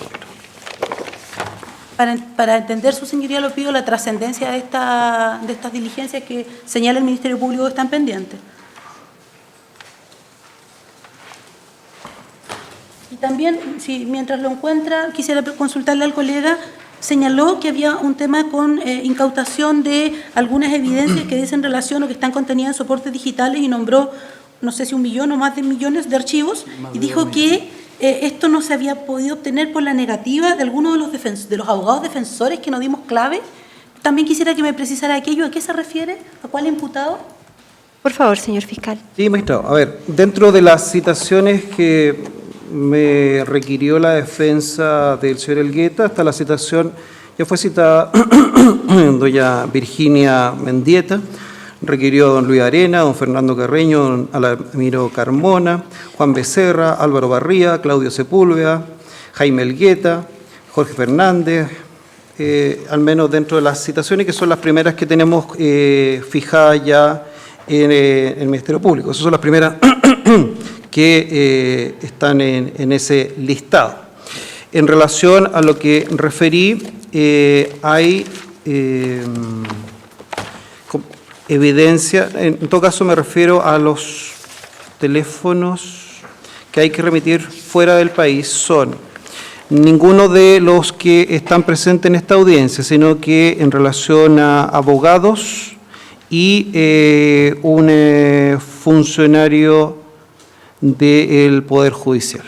Para entender, su señoría, lo pido la trascendencia de estas diligencias que señala el Ministerio Público que están pendientes. Y también, si mientras lo encuentra, quisiera consultarle al colega, señaló que había un tema con incautación de algunas evidencias que dicen relación o que están contenidas en soportes digitales y nombró, no sé si 1 millón o más de millones de archivos, y dijo que esto no se había podido obtener por la negativa de algunos de los abogados defensores que nos dimos clave. También quisiera que me precisara aquello, ¿a qué se refiere? ¿A cuál imputado? Por favor, señor fiscal. Sí, magistrado. A ver, dentro de las citaciones que me requirió la defensa del señor Olgueta, hasta la citación ya fue citada doña Virginia Mendieta, requirió a don Luis Arena, don Fernando Carreño, don Alamiro Carmona, Juan Becerra, Álvaro Barría, Claudio Sepúlveda, Jaime Olgueta, Jorge Fernández, al menos dentro de las citaciones que son las primeras que tenemos fijadas ya en el Ministerio Público. Esas son las primeras que están en ese listado. En relación a lo que referí, hay evidencia, en todo caso me refiero a los teléfonos que hay que remitir fuera del país, son ninguno de los que están presentes en esta audiencia, sino que en relación a abogados y un funcionario del Poder Judicial,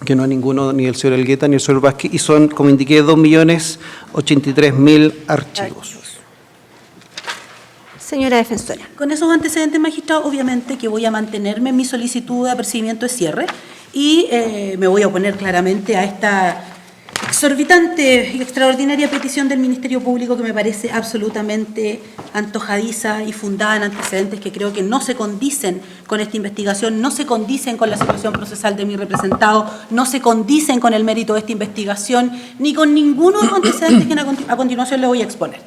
que no hay ninguno, ni el señor Olgueta ni el señor Vázquez, y son, como indiqué, 2.083.000 archivos. Señora defensora. Con esos antecedentes, magistrado, obviamente que voy a mantenerme en mi solicitud de apercibimiento de cierre y me voy a oponer claramente a esta exorbitante y extraordinaria petición del Ministerio Público que me parece absolutamente antojadiza y fundada en antecedentes que creo que no se condicen con esta investigación, no se condicen con la situación procesal de mi representado, no se condicen con el mérito de esta investigación, ni con ninguno de los antecedentes que a continuación le voy a exponer.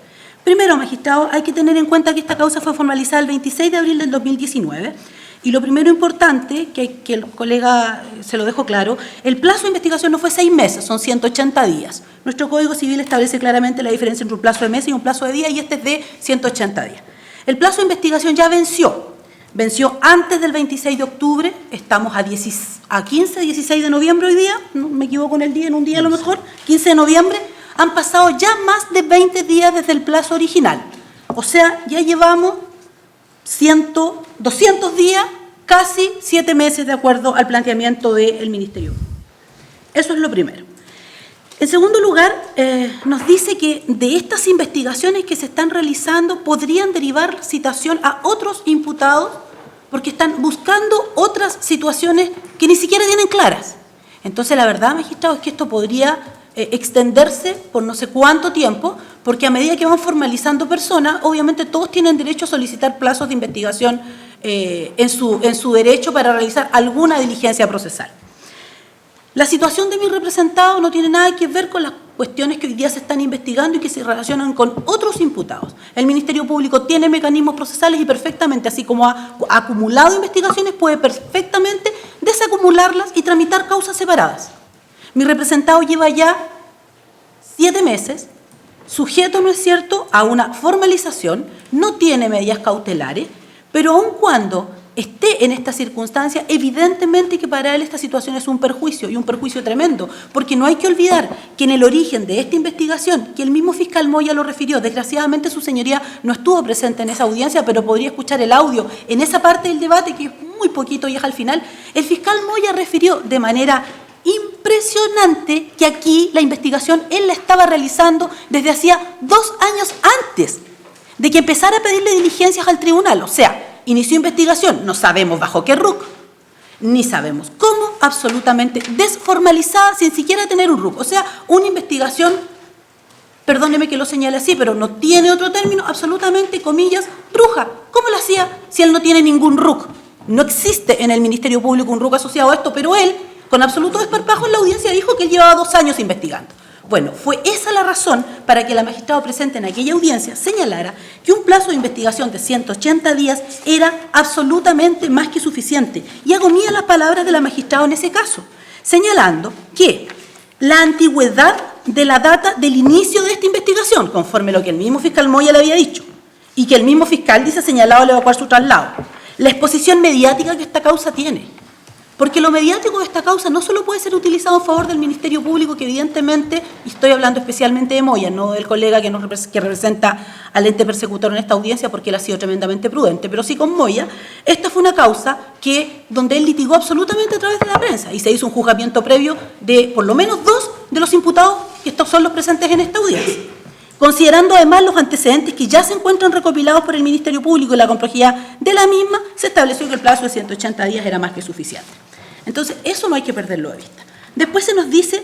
Primero, magistrado, hay que tener en cuenta que esta causa fue formalizada el 26 de abril del 2019 y lo primero importante, que el colega se lo dejó claro, el plazo de investigación no fue 6 meses, son 180 días. Nuestro Código Civil establece claramente la diferencia entre un plazo de meses y un plazo de días y este es de 180 días. El plazo de investigación ya venció antes del 26 de octubre, estamos a 15, 16 de noviembre hoy día, no me equivoco en un día a lo mejor, 15 de noviembre, han pasado ya más de 20 días desde el plazo original. O sea, ya llevamos 200 días, casi 7 meses de acuerdo al planteamiento del Ministerio. Eso es lo primero. En segundo lugar, nos dice que de estas investigaciones que se están realizando podrían derivar citación a otros imputados porque están buscando otras situaciones que ni siquiera tienen claras. Entonces, la verdad, magistrado, es que esto podría extenderse por no sé cuánto tiempo, porque a medida que van formalizando personas, obviamente todos tienen derecho a solicitar plazos de investigación en su derecho para realizar alguna diligencia procesal. La situación de mi representado no tiene nada que ver con las cuestiones que hoy día se están investigando y que se relacionan con otros imputados. El Ministerio Público tiene mecanismos procesales y perfectamente, así como ha acumulado investigaciones, puede perfectamente desacumularlas y tramitar causas separadas. Mi representado lleva ya 7 meses, sujeto, ¿no es cierto?, a una formalización, no tiene medidas cautelares, pero aun cuando esté en esta circunstancia, evidentemente que para él esta situación es un perjuicio, y un perjuicio tremendo, porque no hay que olvidar que en el origen de esta investigación, que el mismo fiscal Moya lo refirió, desgraciadamente su señoría no estuvo presente en esa audiencia, pero podría escuchar el audio en esa parte del debate, que es muy poquito y es al final, el fiscal Moya refirió de manera impresionante que aquí la investigación él la estaba realizando desde hacía 2 años antes de que empezara a pedirle diligencias al tribunal. O sea, inició investigación, no sabemos bajo qué RUC, ni sabemos cómo, absolutamente desformalizada, sin siquiera tener un RUC. O sea, una investigación, perdóneme que lo señale así, pero no tiene otro término, absolutamente, comillas, bruja. ¿Cómo lo hacía si él no tiene ningún RUC? No existe en el Ministerio Público un RUC asociado a esto, pero él, con absoluto desparpajo en la audiencia, dijo que él llevaba 2 años investigando. Bueno, fue esa la razón para que la magistrada presente en aquella audiencia señalara que un plazo de investigación de 180 días era absolutamente más que suficiente. Y hago mía las palabras de la magistrada en ese caso, señalando que la antigüedad de la data del inicio de esta investigación, conforme lo que el mismo fiscal Moya le había dicho, y que el mismo fiscal dice señalado al evacuar su traslado, la exposición mediática que esta causa tiene. Porque lo mediático de esta causa no solo puede ser utilizado a favor del Ministerio Público, que evidentemente, y estoy hablando especialmente de Moya, no del colega que representa al ente persecutor en esta audiencia, porque él ha sido tremendamente prudente, pero sí con Moya, esta fue una causa donde él litigó absolutamente a través de la prensa y se hizo un juzgamiento previo de por lo menos 2 de los imputados que estos son los presentes en esta audiencia. Considerando además los antecedentes que ya se encuentran recopilados por el Ministerio Público y la complejidad de la misma, se estableció que el plazo de 180 días era más que suficiente. Entonces, eso no hay que perderlo de vista. Después se nos dice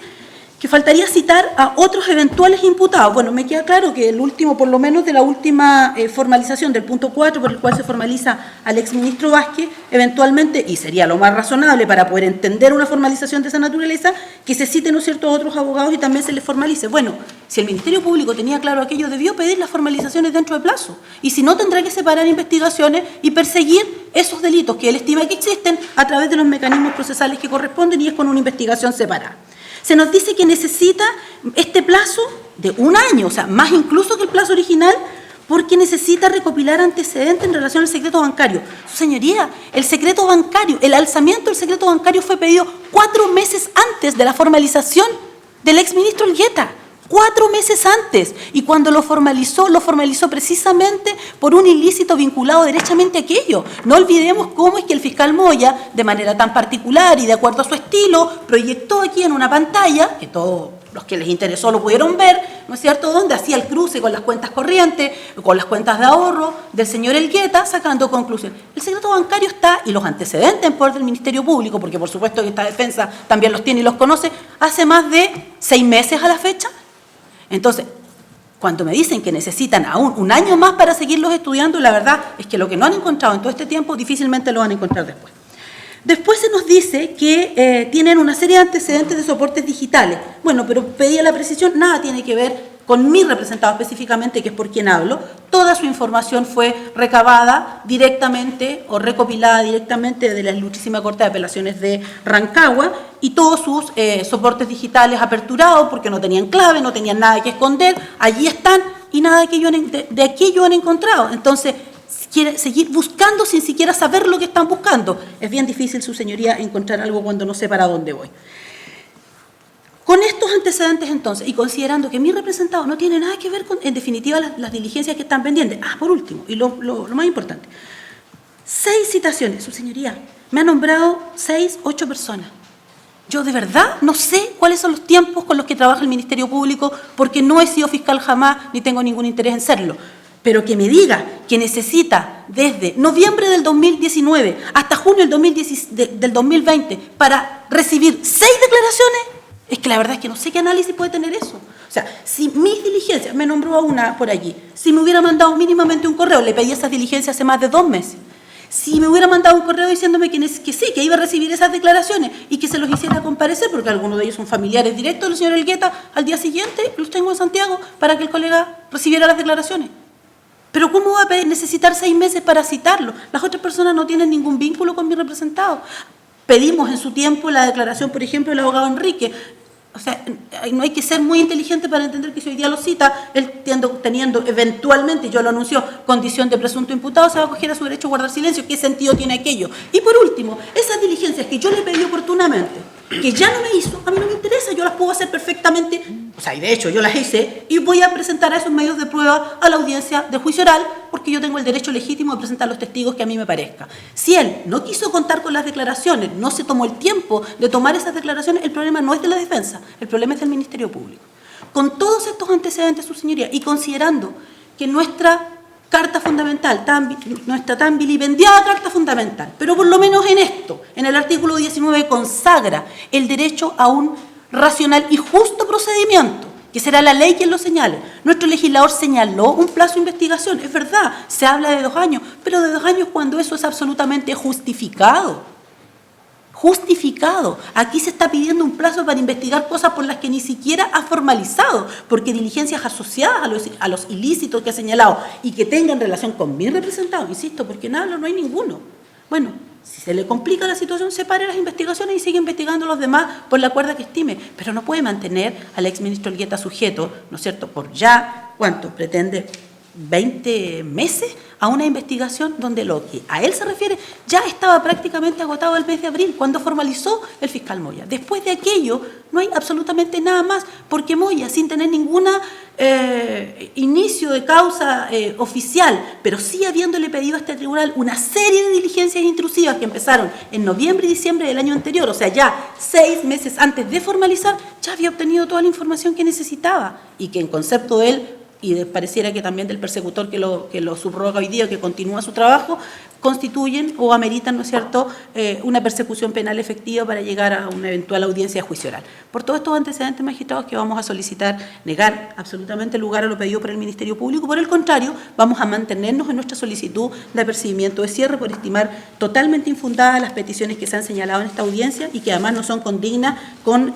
que faltaría citar a otros eventuales imputados. Bueno, me queda claro que el último, por lo menos de la última formalización del punto 4, por el cual se formaliza al exministro Vázquez, eventualmente, y sería lo más razonable para poder entender una formalización de esa naturaleza, que se citen, ¿no es cierto?, a otros abogados y también se les formalice. Bueno, si el Ministerio Público tenía claro aquello, debió pedir las formalizaciones dentro de plazo. Y si no, tendrá que separar investigaciones y perseguir esos delitos que él estima que existen a través de los mecanismos procesales que corresponden, y es con una investigación separada. Se nos dice que necesita este plazo de 1 año, o sea, más incluso que el plazo original, porque necesita recopilar antecedentes en relación al secreto bancario. Su señoría, el secreto bancario, el alzamiento del secreto bancario fue pedido 4 meses antes de la formalización del exministro Elgueta. 4 meses antes, y cuando lo formalizó precisamente por un ilícito vinculado derechamente a aquello. No olvidemos cómo es que el fiscal Moya, de manera tan particular y de acuerdo a su estilo, proyectó aquí en una pantalla, que todos los que les interesó lo pudieron ver, ¿no es cierto?, donde hacía el cruce con las cuentas corrientes, con las cuentas de ahorro del señor Elgueta, sacando conclusiones. El secreto bancario está, y los antecedentes en poder del Ministerio Público, porque por supuesto que esta defensa también los tiene y los conoce, hace más de 6 meses a la fecha. Entonces, cuando me dicen que necesitan aún un año más para seguirlos estudiando, la verdad es que lo que no han encontrado en todo este tiempo difícilmente lo van a encontrar después. Después se nos dice que tienen una serie de antecedentes de soportes digitales. Bueno, pero pedía la precisión, nada tiene que ver con mi representado específicamente, que es por quien hablo. Toda su información fue recabada directamente o recopilada directamente de la ilustrísima Corte de Apelaciones de Rancagua, y todos sus soportes digitales aperturados porque no tenían clave, no tenían nada que esconder, allí están y nada de aquello han encontrado. Entonces, quiere seguir buscando sin siquiera saber lo que están buscando. Es bien difícil, su señoría, encontrar algo cuando no sé para dónde voy. Con estos antecedentes, entonces, y considerando que mi representado no tiene nada que ver con, en definitiva, las diligencias que están pendientes. Por último, y lo más importante, 6 citaciones, su señoría, me ha nombrado 6, 8 personas. Yo de verdad no sé cuáles son los tiempos con los que trabaja el Ministerio Público, porque no he sido fiscal jamás, ni tengo ningún interés en serlo. Pero que me diga que necesita desde noviembre del 2019 hasta junio del 2020 para recibir 6 declaraciones, es que la verdad es que no sé qué análisis puede tener eso. O sea, si mis diligencias, me nombró a una por allí, si me hubiera mandado mínimamente un correo, le pedí esas diligencias hace más de 2 meses, si me hubiera mandado un correo diciéndome que sí, que iba a recibir esas declaraciones y que se los hiciera comparecer, porque algunos de ellos son familiares directos del señor Elgueta, al día siguiente los tengo en Santiago para que el colega recibiera las declaraciones. Pero ¿cómo va a necesitar 6 meses para citarlo? Las otras personas no tienen ningún vínculo con mi representado. Pedimos en su tiempo la declaración, por ejemplo, del abogado Enrique. O sea, no hay que ser muy inteligente para entender que si hoy día lo cita, él teniendo eventualmente, yo lo anuncio, condición de presunto imputado, se va a acoger a su derecho a guardar silencio. ¿Qué sentido tiene aquello? Y por último, esas diligencias que yo le pedí oportunamente, que ya no me hizo, a mí no me interesa, yo las puedo hacer perfectamente, o sea, y de hecho yo las hice, y voy a presentar a esos medios de prueba a la audiencia de juicio oral, porque yo tengo el derecho legítimo de presentar los testigos que a mí me parezca. Si él no quiso contar con las declaraciones, no se tomó el tiempo de tomar esas declaraciones, el problema no es de la defensa, el problema es del Ministerio Público. Con todos estos antecedentes, su señoría, y considerando que nuestra carta fundamental, nuestra tan vilipendiada carta fundamental, pero por lo menos en esto, en el artículo 19, consagra el derecho a un racional y justo procedimiento, que será la ley quien lo señale. Nuestro legislador señaló un plazo de investigación, es verdad, se habla de 2 años, pero de 2 años cuando eso es absolutamente justificado. Justificado. Aquí se está pidiendo un plazo para investigar cosas por las que ni siquiera ha formalizado, porque diligencias asociadas a los ilícitos que ha señalado y que tengan relación con mi representado, insisto, porque nada, no hay ninguno. Bueno, si se le complica la situación, separe las investigaciones y sigue investigando a los demás por la cuerda que estime, pero no puede mantener al exministro Elgueta sujeto, ¿no es cierto?, por ya, ¿cuánto? Pretende 20 meses a una investigación donde lo que a él se refiere ya estaba prácticamente agotado el mes de abril, cuando formalizó el fiscal Moya. Después de aquello no hay absolutamente nada más, porque Moya, sin tener ningún inicio de causa oficial, pero sí habiéndole pedido a este tribunal una serie de diligencias intrusivas que empezaron en noviembre y diciembre del año anterior, o sea, ya 6 meses antes de formalizar, ya había obtenido toda la información que necesitaba y que en concepto de él, y pareciera que también del persecutor que lo subroga hoy día, que continúa su trabajo, constituyen o ameritan, ¿no es cierto?, una persecución penal efectiva para llegar a una eventual audiencia de juicio oral. Por todos estos antecedentes, magistrados, que vamos a solicitar negar absolutamente el lugar a lo pedido por el Ministerio Público. Por el contrario, vamos a mantenernos en nuestra solicitud de apercibimiento de cierre por estimar totalmente infundadas las peticiones que se han señalado en esta audiencia y que además no son condignas con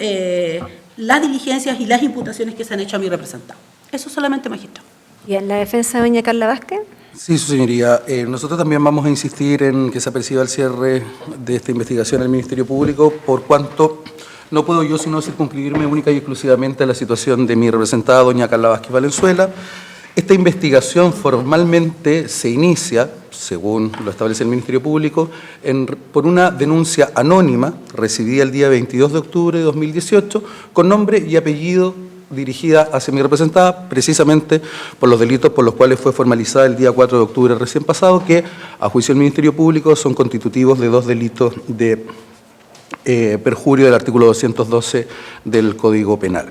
las diligencias y las imputaciones que se han hecho a mi representado. Eso solamente, magistrado. ¿Y en la defensa de doña Carla Vázquez? Sí, su señoría. Nosotros también vamos a insistir en que se aperciba el cierre de esta investigación al Ministerio Público, por cuanto no puedo yo sino circunscribirme única y exclusivamente a la situación de mi representada, doña Carla Vázquez Valenzuela. Esta investigación formalmente se inicia, según lo establece el Ministerio Público, por una denuncia anónima recibida el día 22 de octubre de 2018 con nombre y apellido dirigida hacia mi representada, precisamente por los delitos por los cuales fue formalizada el día 4 de octubre recién pasado, que, a juicio del Ministerio Público, son constitutivos de 2 delitos de perjurio del artículo 212 del Código Penal.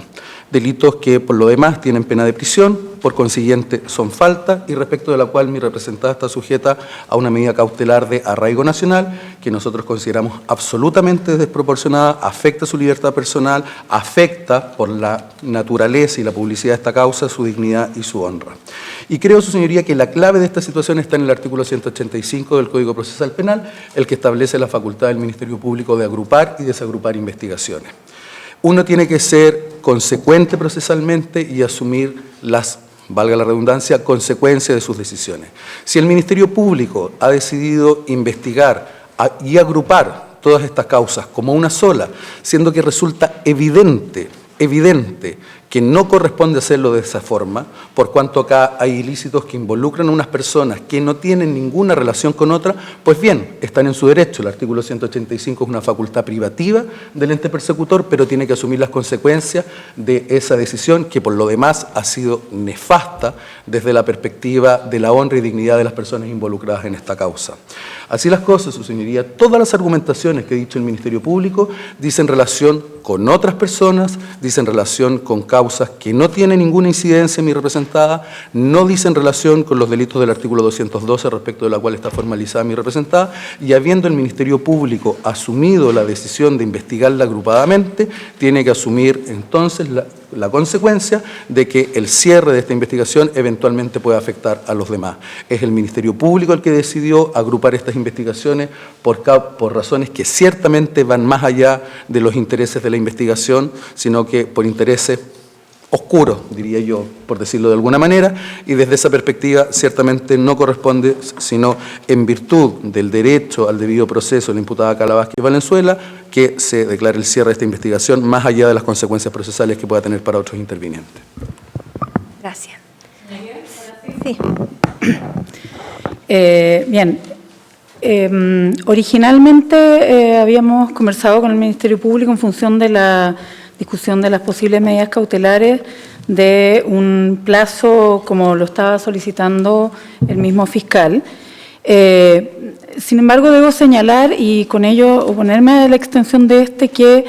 Delitos que, por lo demás, tienen pena de prisión, por consiguiente son falta, y respecto de la cual mi representada está sujeta a una medida cautelar de arraigo nacional, que nosotros consideramos absolutamente desproporcionada, afecta su libertad personal, afecta, por la naturaleza y la publicidad de esta causa, su dignidad y su honra. Y creo, su señoría, que la clave de esta situación está en el artículo 185 del Código Procesal Penal, el que establece la facultad del Ministerio Público de agrupar y desagrupar investigaciones. Uno tiene que ser consecuente procesalmente y asumir las, valga la redundancia, consecuencias de sus decisiones. Si el Ministerio Público ha decidido investigar y agrupar todas estas causas como una sola, siendo que resulta evidente que no corresponde hacerlo de esa forma, por cuanto acá hay ilícitos que involucran a unas personas que no tienen ninguna relación con otra, pues bien, están en su derecho. El artículo 185 es una facultad privativa del ente persecutor, pero tiene que asumir las consecuencias de esa decisión, que por lo demás ha sido nefasta desde la perspectiva de la honra y dignidad de las personas involucradas en esta causa. Así las cosas, su señoría, todas las argumentaciones que ha dicho el Ministerio Público dicen relación con otras personas, dicen relación con causas que no tienen ninguna incidencia en mi representada, no dicen relación con los delitos del artículo 212 respecto de la cual está formalizada mi representada, y habiendo el Ministerio Público asumido la decisión de investigarla agrupadamente, tiene que asumir entonces la consecuencia de que el cierre de esta investigación eventualmente pueda afectar a los demás. Es el Ministerio Público el que decidió agrupar estas investigaciones por razones que ciertamente van más allá de los intereses de la investigación, sino que por intereses oscuros, diría yo, por decirlo de alguna manera, y desde esa perspectiva ciertamente no corresponde, sino en virtud del derecho al debido proceso de la imputada Carla Vázquez Valenzuela, que se declare el cierre de esta investigación, más allá de las consecuencias procesales que pueda tener para otros intervinientes. Gracias. Sí. Bien. Originalmente habíamos conversado con el Ministerio Público en función de la discusión de las posibles medidas cautelares de un plazo como lo estaba solicitando el mismo fiscal. Sin embargo, debo señalar, y con ello oponerme a la extensión de que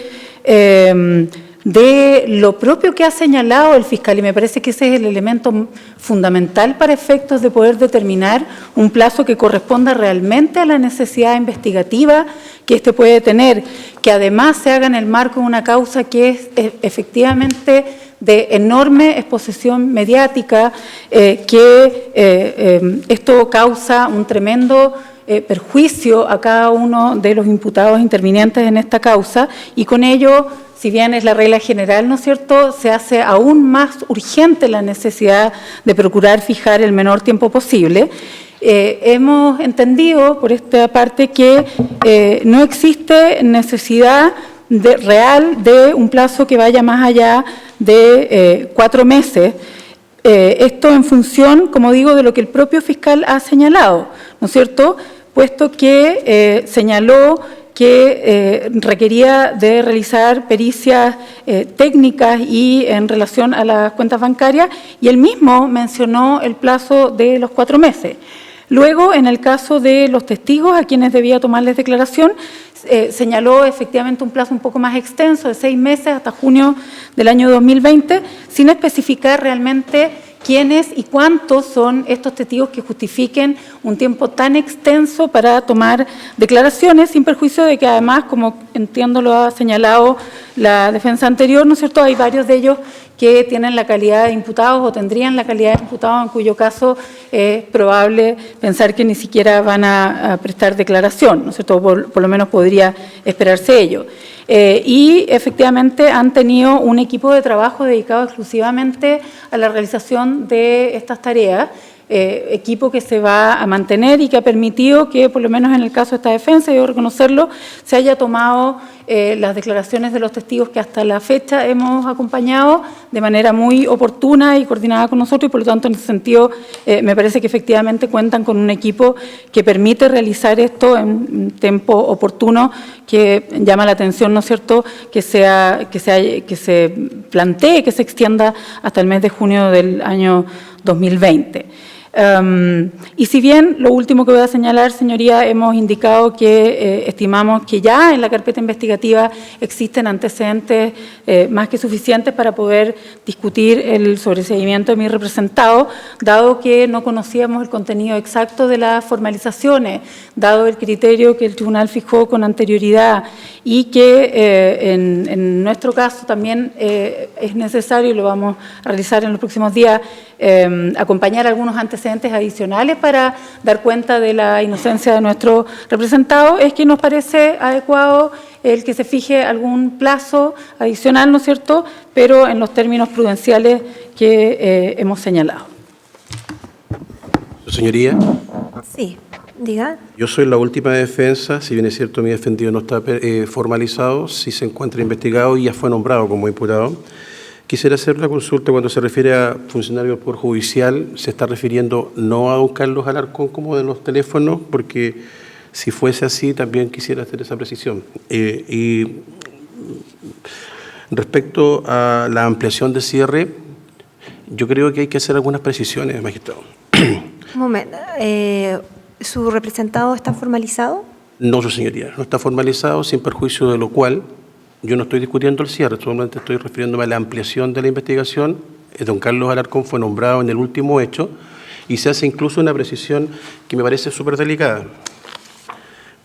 de lo propio que ha señalado el fiscal, y me parece que ese es el elemento fundamental para efectos de poder determinar un plazo que corresponda realmente a la necesidad investigativa que éste puede tener, que además se haga en el marco de una causa que es efectivamente de enorme exposición mediática, esto causa un tremendo perjuicio a cada uno de los imputados intervinientes en esta causa, y con ello, si bien es la regla general, ¿no es cierto?, se hace aún más urgente la necesidad de procurar fijar el menor tiempo posible. Hemos entendido por esta parte que no existe necesidad real de un plazo que vaya más allá de 4 meses. Esto en función, como digo, de lo que el propio fiscal ha señalado, ¿no es cierto?, puesto que señaló que requería de realizar pericias técnicas y en relación a las cuentas bancarias, y él mismo mencionó el plazo de los 4 meses. Luego, en el caso de los testigos a quienes debía tomarles declaración, señaló efectivamente un plazo un poco más extenso, de 6 meses hasta junio del año 2020, sin especificar realmente quiénes y cuántos son estos testigos que justifiquen un tiempo tan extenso para tomar declaraciones, sin perjuicio de que además, como entiendo lo ha señalado la defensa anterior, ¿no es cierto?, hay varios de ellos que tienen la calidad de imputados o tendrían la calidad de imputados, en cuyo caso es probable pensar que ni siquiera van a prestar declaración, ¿no es cierto?, por lo menos podría esperarse ello. Y efectivamente han tenido un equipo de trabajo dedicado exclusivamente a la realización de estas tareas, equipo que se va a mantener y que ha permitido que, por lo menos en el caso de esta defensa, debo reconocerlo, se haya tomado las declaraciones de los testigos que hasta la fecha hemos acompañado de manera muy oportuna y coordinada con nosotros, y por lo tanto en ese sentido me parece que efectivamente cuentan con un equipo que permite realizar esto en un tiempo oportuno, que llama la atención, ¿no es cierto?, que se plantee, que se extienda hasta el mes de junio del año 2020. Y si bien, lo último que voy a señalar, señoría, hemos indicado que estimamos que ya en la carpeta investigativa existen antecedentes más que suficientes para poder discutir el sobreseimiento de mi representado, dado que no conocíamos el contenido exacto de las formalizaciones, dado el criterio que el tribunal fijó con anterioridad, y que en nuestro caso también es necesario, y lo vamos a realizar en los próximos días, acompañar algunos antecedentes adicionales para dar cuenta de la inocencia de nuestro representado, es que nos parece adecuado el que se fije algún plazo adicional, ¿no es cierto?, pero en los términos prudenciales que hemos señalado. Señoría. Sí, diga. Yo soy la última defensa, si bien es cierto mi defendido no está formalizado, sí se encuentra investigado y ya fue nombrado como imputado. Quisiera hacer la consulta cuando se refiere a funcionario del Poder Judicial, se está refiriendo no a don Carlos Alarcón como de los teléfonos, porque si fuese así también quisiera hacer esa precisión. Y respecto a la ampliación de cierre, yo creo que hay que hacer algunas precisiones, magistrado. Un momento, ¿su representado está formalizado? No, su señoría, no está formalizado, sin perjuicio de lo cual yo no estoy discutiendo el cierre, solamente estoy refiriéndome a la ampliación de la investigación. Don Carlos Alarcón fue nombrado en el último hecho y se hace incluso una precisión que me parece súper delicada,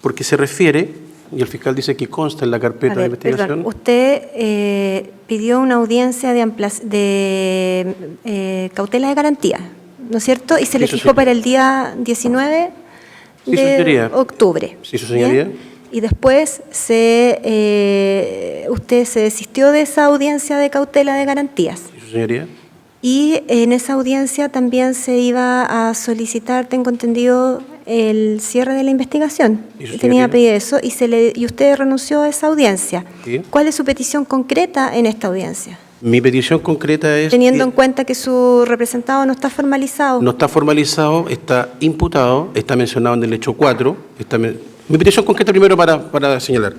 porque se refiere, y el fiscal dice que consta en la carpeta de investigación. Perdón, usted pidió una audiencia de cautela de garantía, ¿no es cierto? Y se le fijó para el día 19 de octubre. Sí, su señoría. ¿Bien? Y después usted se desistió de esa audiencia de cautela de garantías. Sí, su señoría. Y en esa audiencia también se iba a solicitar, tengo entendido, el cierre de la investigación. Tenía pedido eso y usted renunció a esa audiencia. ¿Sí? ¿Cuál es su petición concreta en esta audiencia? Mi petición concreta es... Teniendo en cuenta que su representado no está formalizado. No está formalizado, está imputado, está mencionado en el hecho 4. Mi petición concreta primero para señalar.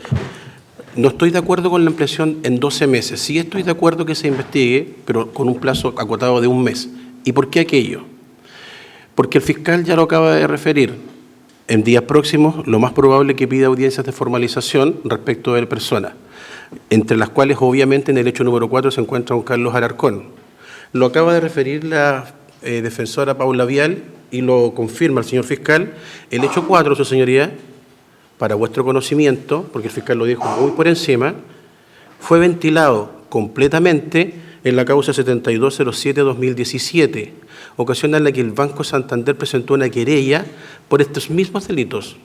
No estoy de acuerdo con la ampliación en 12 meses. Sí estoy de acuerdo que se investigue, pero con un plazo acotado de un mes. ¿Y por qué aquello? Porque el fiscal ya lo acaba de referir. En días próximos, lo más probable es que pida audiencias de formalización respecto de la persona, entre las cuales obviamente en el hecho número 4 se encuentra don Carlos Alarcón. Lo acaba de referir la defensora Paula Vial y lo confirma el señor fiscal. El hecho 4, su señoría, para vuestro conocimiento, porque el fiscal lo dijo muy por encima, fue ventilado completamente en la causa 7207-2017, ocasión en la que el Banco Santander presentó una querella por estos mismos delitos.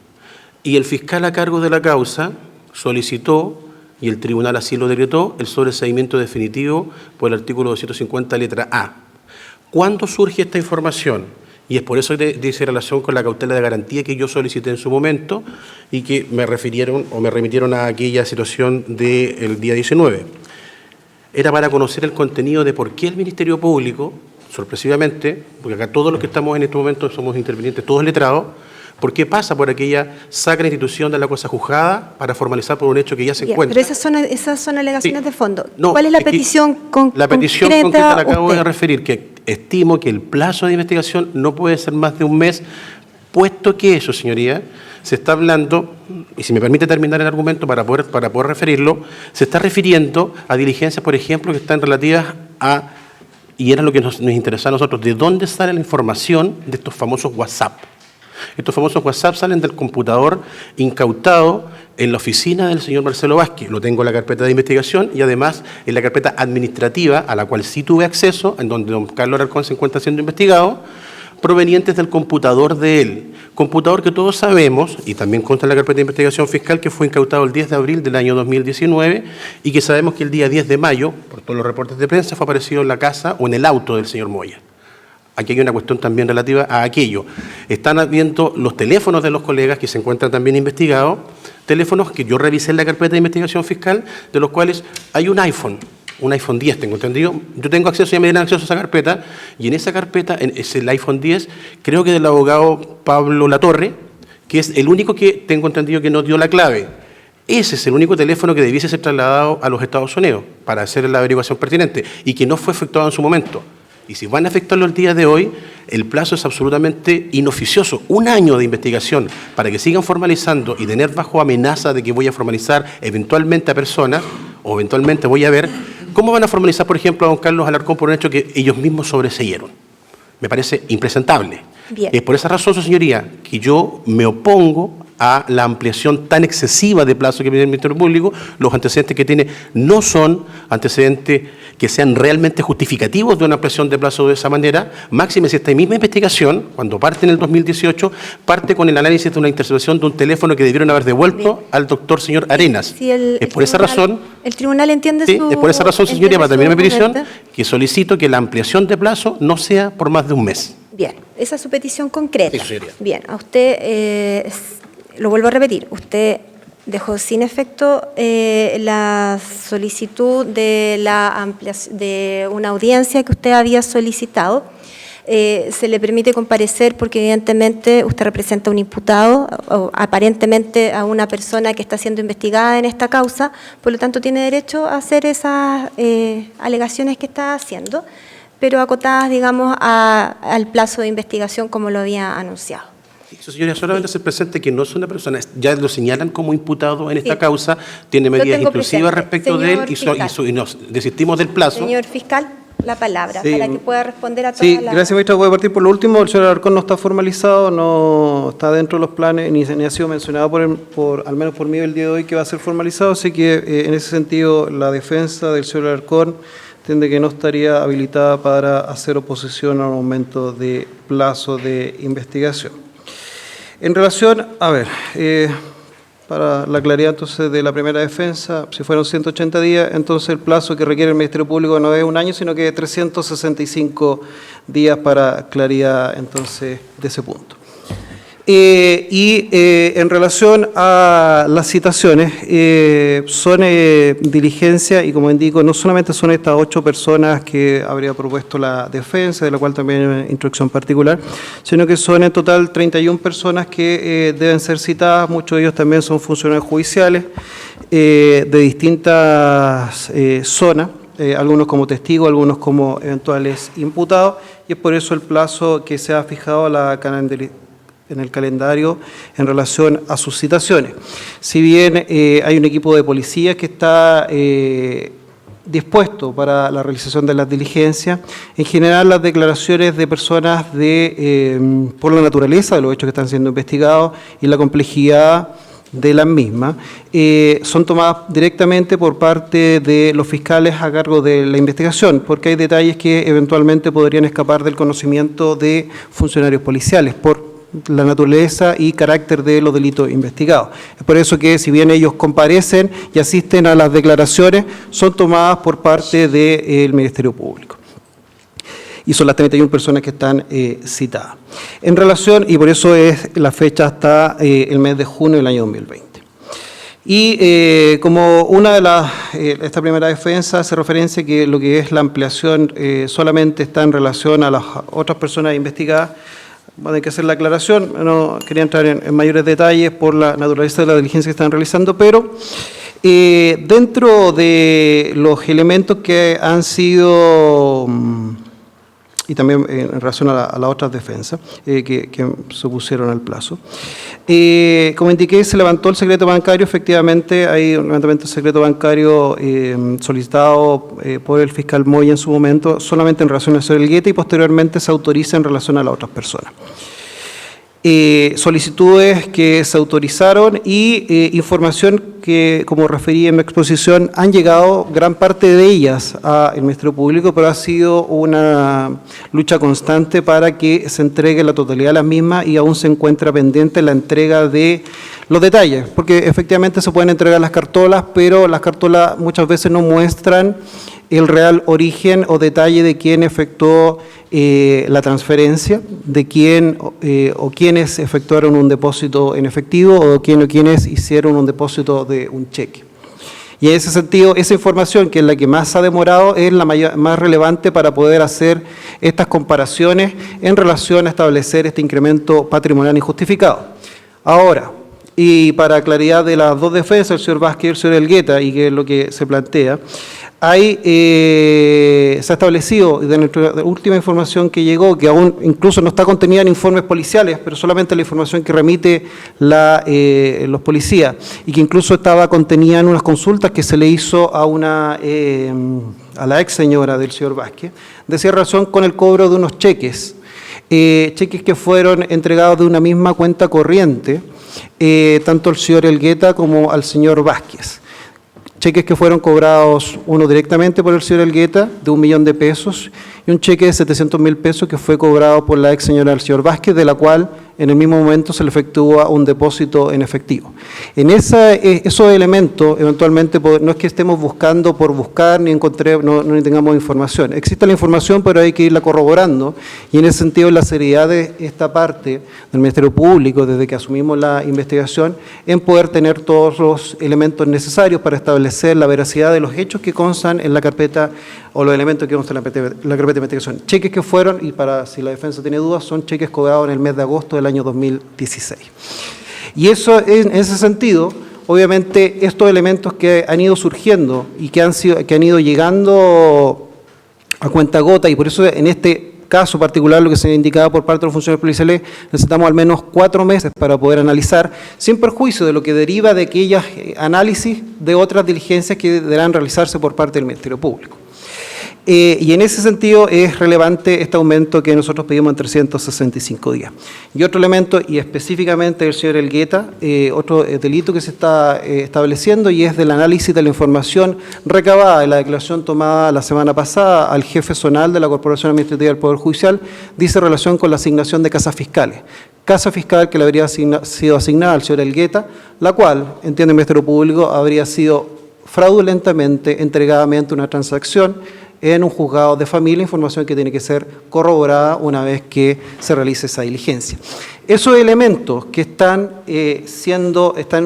Y el fiscal a cargo de la causa solicitó, y el tribunal así lo decretó, el sobreseimiento definitivo por el artículo 250, letra A. ¿Cuándo surge esta información? Y es por eso que dice relación con la cautela de garantía que yo solicité en su momento y que me refirieron o me remitieron a aquella situación del día 19. Era para conocer el contenido de por qué el Ministerio Público, sorpresivamente, porque acá todos los que estamos en este momento somos intervinientes, todos letrados, ¿por qué pasa por aquella sacra institución de la cosa juzgada para formalizar por un hecho que ya se encuentra? Pero esas son alegaciones Sí. de fondo. No, ¿Cuál es la petición concreta? La petición concreta la acabo de referir, que estimo que el plazo de investigación no puede ser más de un mes, puesto que eso, señoría, se está hablando, y si me permite terminar el argumento para poder referirlo, se está refiriendo a diligencias, por ejemplo, que están relativas a, y era lo que nos interesa a nosotros, de dónde sale la información de estos famosos WhatsApp. Estos famosos WhatsApp salen del computador incautado en la oficina del señor Marcelo Vázquez. Lo tengo en la carpeta de investigación y además en la carpeta administrativa, a la cual sí tuve acceso, en donde don Carlos Alarcón se encuentra siendo investigado, provenientes del computador de él. Computador que todos sabemos, y también consta en la carpeta de investigación fiscal, que fue incautado el 10 de abril del año 2019 y que sabemos que el día 10 de mayo, por todos los reportes de prensa, fue aparecido en la casa o en el auto del señor Moya. Aquí hay una cuestión también relativa a aquello. Están viendo los teléfonos de los colegas que se encuentran también investigados, teléfonos que yo revisé en la carpeta de investigación fiscal, de los cuales hay un iPhone 10, tengo entendido. Yo tengo acceso, ya me dieron acceso a esa carpeta, y en esa carpeta, es el iPhone 10, creo que del abogado Pablo Latorre, que es el único que tengo entendido que no dio la clave. Ese es el único teléfono que debiese ser trasladado a los Estados Unidos para hacer la averiguación pertinente y que no fue efectuado en su momento. Y si van a efectuarlo el día de hoy, el plazo es absolutamente inoficioso. 1 año de investigación para que sigan formalizando y tener bajo amenaza de que voy a formalizar eventualmente a personas o eventualmente voy a ver cómo van a formalizar, por ejemplo, a don Carlos Alarcón por un hecho que ellos mismos sobreseyeron. Me parece impresentable. Es por esa razón, su señoría, que yo me opongo a la ampliación tan excesiva de plazo que pide el Ministerio Público. Los antecedentes que tiene no son antecedentes que sean realmente justificativos de una ampliación de plazo de esa manera, máxime si esta misma investigación, cuando parte en el 2018, parte con el análisis de una interceptación de un teléfono que debieron haber devuelto al doctor señor Arenas. Sí, es por esa razón... El tribunal entiende sí, su... es por esa razón, señoría, para terminar mi petición, argumento. que solicito que la ampliación de plazo no sea por más de un mes. Bien, esa es su petición concreta. Sí, señoría. Bien, a usted, lo vuelvo a repetir, usted dejó sin efecto la solicitud de la ampliación de una audiencia que usted había solicitado. Se le permite comparecer porque evidentemente usted representa a un imputado o aparentemente a una persona que está siendo investigada en esta causa, por lo tanto tiene derecho a hacer esas alegaciones que está haciendo, pero acotadas, digamos, al plazo de investigación como lo había anunciado. Su señoría, solamente se presente que no es una persona, ya lo señalan como imputado en esta causa, tiene medidas inclusivas respecto de él y nos desistimos del plazo. Señor fiscal, la palabra, Sí. para que pueda responder a todas Sí, las... gracias, maestra. Voy a partir por lo último. El señor Alarcón no está formalizado, no está dentro de los planes, ni ha sido mencionado al menos por mí el día de hoy que va a ser formalizado, así que en ese sentido la defensa del señor Alarcón entiende que no estaría habilitada para hacer oposición al aumento de plazo de investigación. En relación, para la claridad entonces de la primera defensa, si fueron 180 días, entonces el plazo que requiere el Ministerio Público no es 1 año, sino que 365 días para claridad entonces de ese punto. En relación a las citaciones, son diligencia y como indico, no solamente son estas 8 personas que habría propuesto la defensa, de la cual también hay instrucción particular, sino que son en total 31 personas que deben ser citadas, muchos de ellos también son funcionarios judiciales de distintas zonas, algunos como testigos, algunos como eventuales imputados, y es por eso el plazo que se ha fijado en el calendario en relación a sus citaciones. Si bien hay un equipo de policías que está dispuesto para la realización de las diligencias, en general las declaraciones de personas por la naturaleza de los hechos que están siendo investigados y la complejidad de las mismas, son tomadas directamente por parte de los fiscales a cargo de la investigación, porque hay detalles que eventualmente podrían escapar del conocimiento de funcionarios policiales, por la naturaleza y carácter de los delitos investigados. Es por eso que si bien ellos comparecen y asisten a las declaraciones, son tomadas por parte del Ministerio Público. Y son las 31 personas que están citadas. En relación, y por eso es la fecha hasta el mes de junio del año 2020. Y como una de esta primera defensa hace referencia que lo que es la ampliación solamente está en relación a las otras personas investigadas, hay que hacer la aclaración, no quería entrar en mayores detalles por la naturaleza de la diligencia que están realizando, pero dentro de los elementos que han sido, y también en relación a las otras defensas que se opusieron al plazo, como indiqué, se levantó el secreto bancario. Efectivamente hay un levantamiento del secreto bancario solicitado por el fiscal Moya en su momento, solamente en relación al señor Elgueta, y posteriormente se autoriza en relación a las otras personas. Solicitudes que se autorizaron y información que, como referí en mi exposición, han llegado gran parte de ellas al Ministerio Público, pero ha sido una lucha constante para que se entregue la totalidad de las mismas y aún se encuentra pendiente la entrega de los detalles, porque efectivamente se pueden entregar las cartolas, pero las cartolas muchas veces no muestran el real origen o detalle de quién efectuó la transferencia, de quién o quiénes efectuaron un depósito en efectivo o quién o quiénes hicieron un depósito de un cheque. Y en ese sentido, esa información, que es la que más ha demorado, es la más relevante para poder hacer estas comparaciones en relación a establecer este incremento patrimonial injustificado. Ahora, y para claridad de las dos defensas, el señor Vázquez y el señor Elgueta, y que es lo que se plantea, se ha establecido, de nuestra última información que llegó, que aún incluso no está contenida en informes policiales, pero solamente la información que remite los policías, y que incluso estaba contenida en unas consultas que se le hizo a la ex señora del señor Vázquez, decía relación con el cobro de unos cheques, cheques que fueron entregados de una misma cuenta corriente, tanto al señor Elgueta como al señor Vázquez. Cheques que fueron cobrados, uno directamente por el señor Elgueta, de 1 millón de pesos, y un cheque de 700.000 pesos que fue cobrado por la ex señora del señor Vázquez, de la cual en el mismo momento se le efectúa un depósito en efectivo. En esos elementos, eventualmente, no es que estemos buscando por buscar ni ni tengamos información. Existe la información, pero hay que irla corroborando, y en ese sentido la seriedad de esta parte del Ministerio Público, desde que asumimos la investigación, en poder tener todos los elementos necesarios para establecer la veracidad de los hechos que constan en la carpeta o los elementos que constan en la carpeta de investigación. Cheques que fueron, y para si la defensa tiene dudas, son cheques cobrados en el mes de agosto del año 2016. Y eso, en ese sentido, obviamente, estos elementos que han ido surgiendo y que han ido llegando a cuentagota, y por eso en este caso particular, lo que se ha indicado por parte de los funcionarios policiales, necesitamos al menos 4 meses para poder analizar, sin perjuicio de lo que deriva de aquellas análisis de otras diligencias que deberán realizarse por parte del Ministerio Público. Y en ese sentido es relevante este aumento que nosotros pedimos en 365 días. Y otro elemento, y específicamente del señor Elgueta, otro delito que se está estableciendo, y es del análisis de la información recabada en la declaración tomada la semana pasada al jefe zonal de la Corporación Administrativa del Poder Judicial, dice relación con la asignación de casas fiscales. Casa fiscal que le habría sido asignada al señor Elgueta, la cual, entiende el Ministerio Público, habría sido fraudulentamente entregada mediante una transacción en un juzgado de familia, información que tiene que ser corroborada una vez que se realice esa diligencia. Esos elementos que están en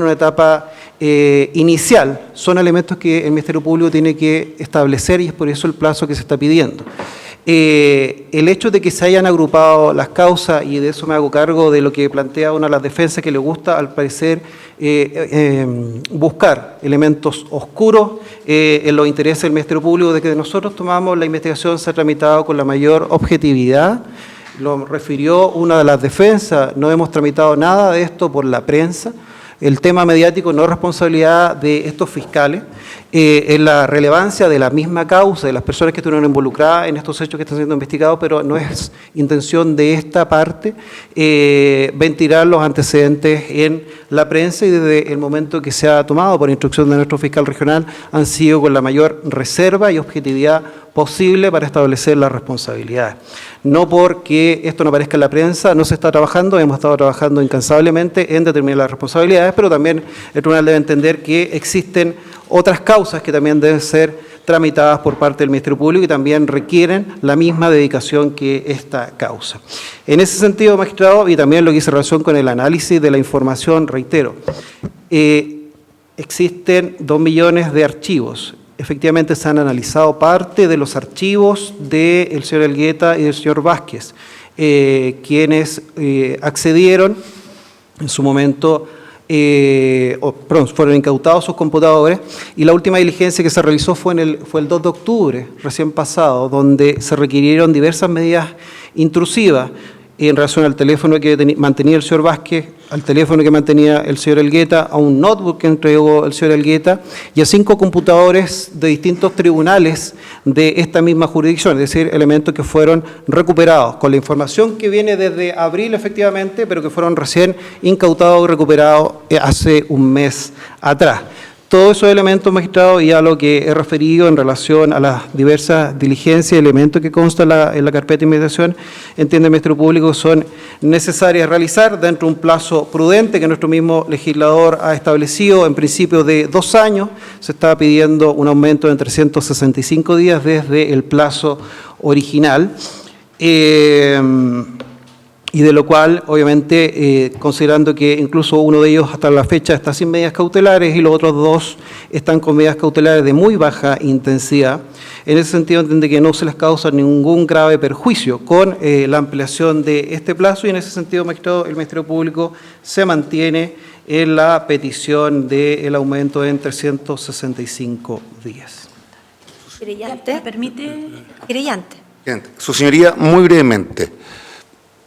una etapa inicial son elementos que el Ministerio Público tiene que establecer, y es por eso el plazo que se está pidiendo. El hecho de que se hayan agrupado las causas, y de eso me hago cargo de lo que plantea una de las defensas, que le gusta al parecer buscar elementos oscuros en los intereses del Ministerio Público, de que nosotros tomamos la investigación, se ha tramitado con la mayor objetividad. Lo refirió una de las defensas, no hemos tramitado nada de esto por la prensa. El tema mediático no es responsabilidad de estos fiscales, es la relevancia de la misma causa, de las personas que estuvieron involucradas en estos hechos que están siendo investigados, pero no es intención de esta parte ventilar los antecedentes en la prensa, y desde el momento que se ha tomado por instrucción de nuestro fiscal regional han sido con la mayor reserva y objetividad posible para establecer las responsabilidades. No porque esto no aparezca en la prensa, no se está trabajando, hemos estado trabajando incansablemente en determinar las responsabilidades, pero también el tribunal debe entender que existen otras causas que también deben ser tramitadas por parte del Ministerio Público y también requieren la misma dedicación que esta causa. En ese sentido, magistrado, y también lo que hice relación con el análisis de la información, reitero, existen 2 millones de archivos. Efectivamente se han analizado parte de los archivos del señor Elgueta y del señor Vázquez, quienes accedieron en su momento, fueron incautados sus computadores, y la última diligencia que se realizó fue el 2 de octubre, recién pasado, donde se requirieron diversas medidas intrusivas en relación al teléfono que mantenía el señor Vázquez, al teléfono que mantenía el señor Elgueta, a un notebook que entregó el señor Elgueta y a 5 computadores de distintos tribunales de esta misma jurisdicción, es decir, elementos que fueron recuperados con la información que viene desde abril efectivamente, pero que fueron recién incautados y recuperados hace un mes atrás. Todos esos elementos, magistrado, y a lo que he referido en relación a las diversas diligencias y elementos que constan en la carpeta de investigación, entiende el Ministerio Público que son necesarias realizar dentro de un plazo prudente que nuestro mismo legislador ha establecido, en principio de 2 años. Se está pidiendo un aumento de 365 días desde el plazo original. Y de lo cual, obviamente, considerando que incluso uno de ellos hasta la fecha está sin medidas cautelares y los otros 2 están con medidas cautelares de muy baja intensidad, en ese sentido entiende que no se les causa ningún grave perjuicio con la ampliación de este plazo, y en ese sentido, magistrado, el Ministerio Público se mantiene en la petición del aumento en 365 días. Querellante. ¿Me permite? Querellante. Su señoría, muy brevemente,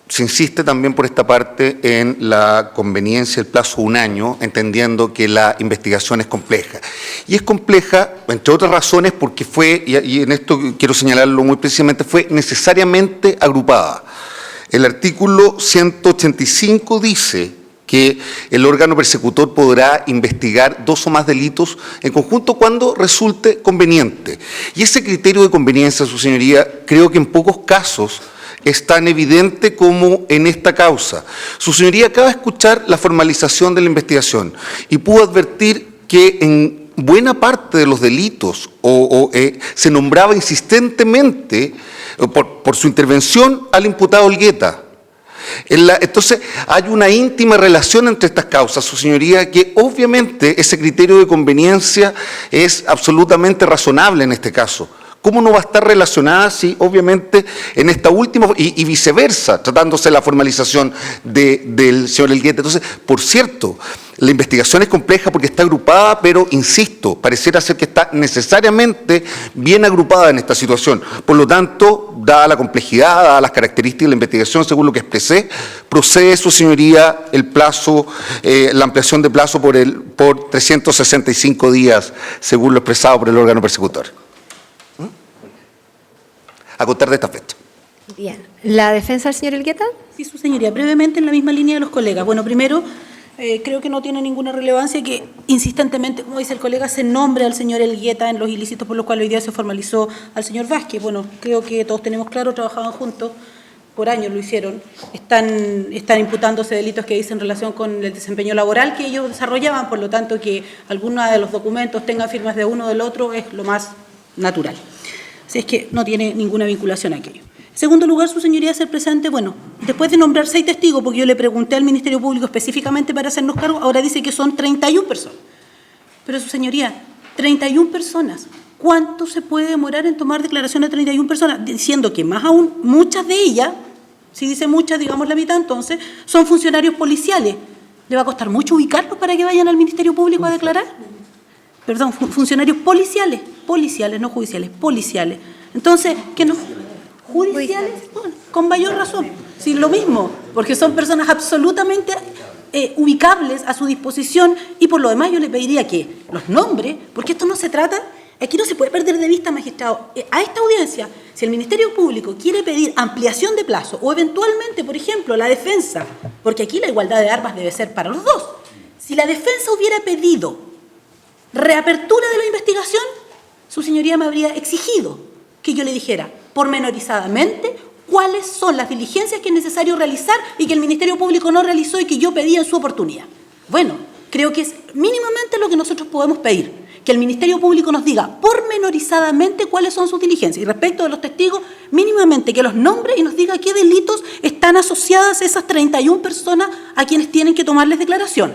se insiste también por esta parte en la conveniencia del plazo de 1 año, entendiendo que la investigación es compleja. Y es compleja, entre otras razones, porque fue, y en esto quiero señalarlo muy precisamente, fue necesariamente agrupada. El artículo 185 dice que el órgano persecutor podrá investigar 2 o más delitos en conjunto cuando resulte conveniente. Y ese criterio de conveniencia, su señoría, creo que en pocos casos es tan evidente como en esta causa. Su señoría acaba de escuchar la formalización de la investigación y pudo advertir que en buena parte de los delitos se nombraba insistentemente por su intervención al imputado Olgueta. Entonces, hay una íntima relación entre estas causas, su señoría, que obviamente ese criterio de conveniencia es absolutamente razonable en este caso. ¿Cómo no va a estar relacionada si obviamente en esta última y viceversa, tratándose de la formalización del señor Elgueta? Entonces, por cierto, la investigación es compleja porque está agrupada, pero insisto, pareciera ser que está necesariamente bien agrupada en esta situación. Por lo tanto, dada la complejidad, dadas las características de la investigación, según lo que expresé, procede, su señoría, el plazo, la ampliación de plazo por 365 días, según lo expresado por el órgano persecutor. A contar de esta fecha. Bien. ¿La defensa del señor Elgueta? Sí, su señoría. Brevemente, en la misma línea de los colegas. Bueno, primero, creo que no tiene ninguna relevancia que insistentemente, como dice el colega, se nombre al señor Elgueta en los ilícitos por los cuales hoy día se formalizó al señor Vázquez. Bueno, creo que todos tenemos claro, trabajaban juntos, por años lo hicieron, están imputándose delitos que dicen relación con el desempeño laboral que ellos desarrollaban, por lo tanto que alguno de los documentos tengan firmas de uno o del otro es lo más natural. Si es que no tiene ninguna vinculación a aquello. En segundo lugar, su señoría, ser presente, bueno, después de nombrar 6 testigos, porque yo le pregunté al Ministerio Público específicamente para hacernos cargo, ahora dice que son 31 personas. Pero su señoría, 31 personas, ¿cuánto se puede demorar en tomar declaración de 31 personas? Diciendo que más aún, muchas de ellas, si dice muchas, digamos la mitad, entonces, son funcionarios policiales. ¿Le va a costar mucho ubicarlos para que vayan al Ministerio Público a declarar? Perdón, funcionarios policiales, no judiciales, policiales. Entonces, ¿qué no? ¿Judiciales? Bueno, con mayor razón. Sí, lo mismo, porque son personas absolutamente ubicables a su disposición y por lo demás yo le pediría que los nombre, porque esto no se trata, aquí no se puede perder de vista, magistrado, a esta audiencia, si el Ministerio Público quiere pedir ampliación de plazo o eventualmente, por ejemplo, la defensa, porque aquí la igualdad de armas debe ser para los dos, si la defensa hubiera pedido reapertura de la investigación, su señoría me habría exigido que yo le dijera pormenorizadamente cuáles son las diligencias que es necesario realizar y que el Ministerio Público no realizó y que yo pedía en su oportunidad. Bueno, creo que es mínimamente lo que nosotros podemos pedir, que el Ministerio Público nos diga pormenorizadamente cuáles son sus diligencias y respecto de los testigos, mínimamente que los nombre y nos diga qué delitos están asociadas esas 31 personas a quienes tienen que tomarles declaración.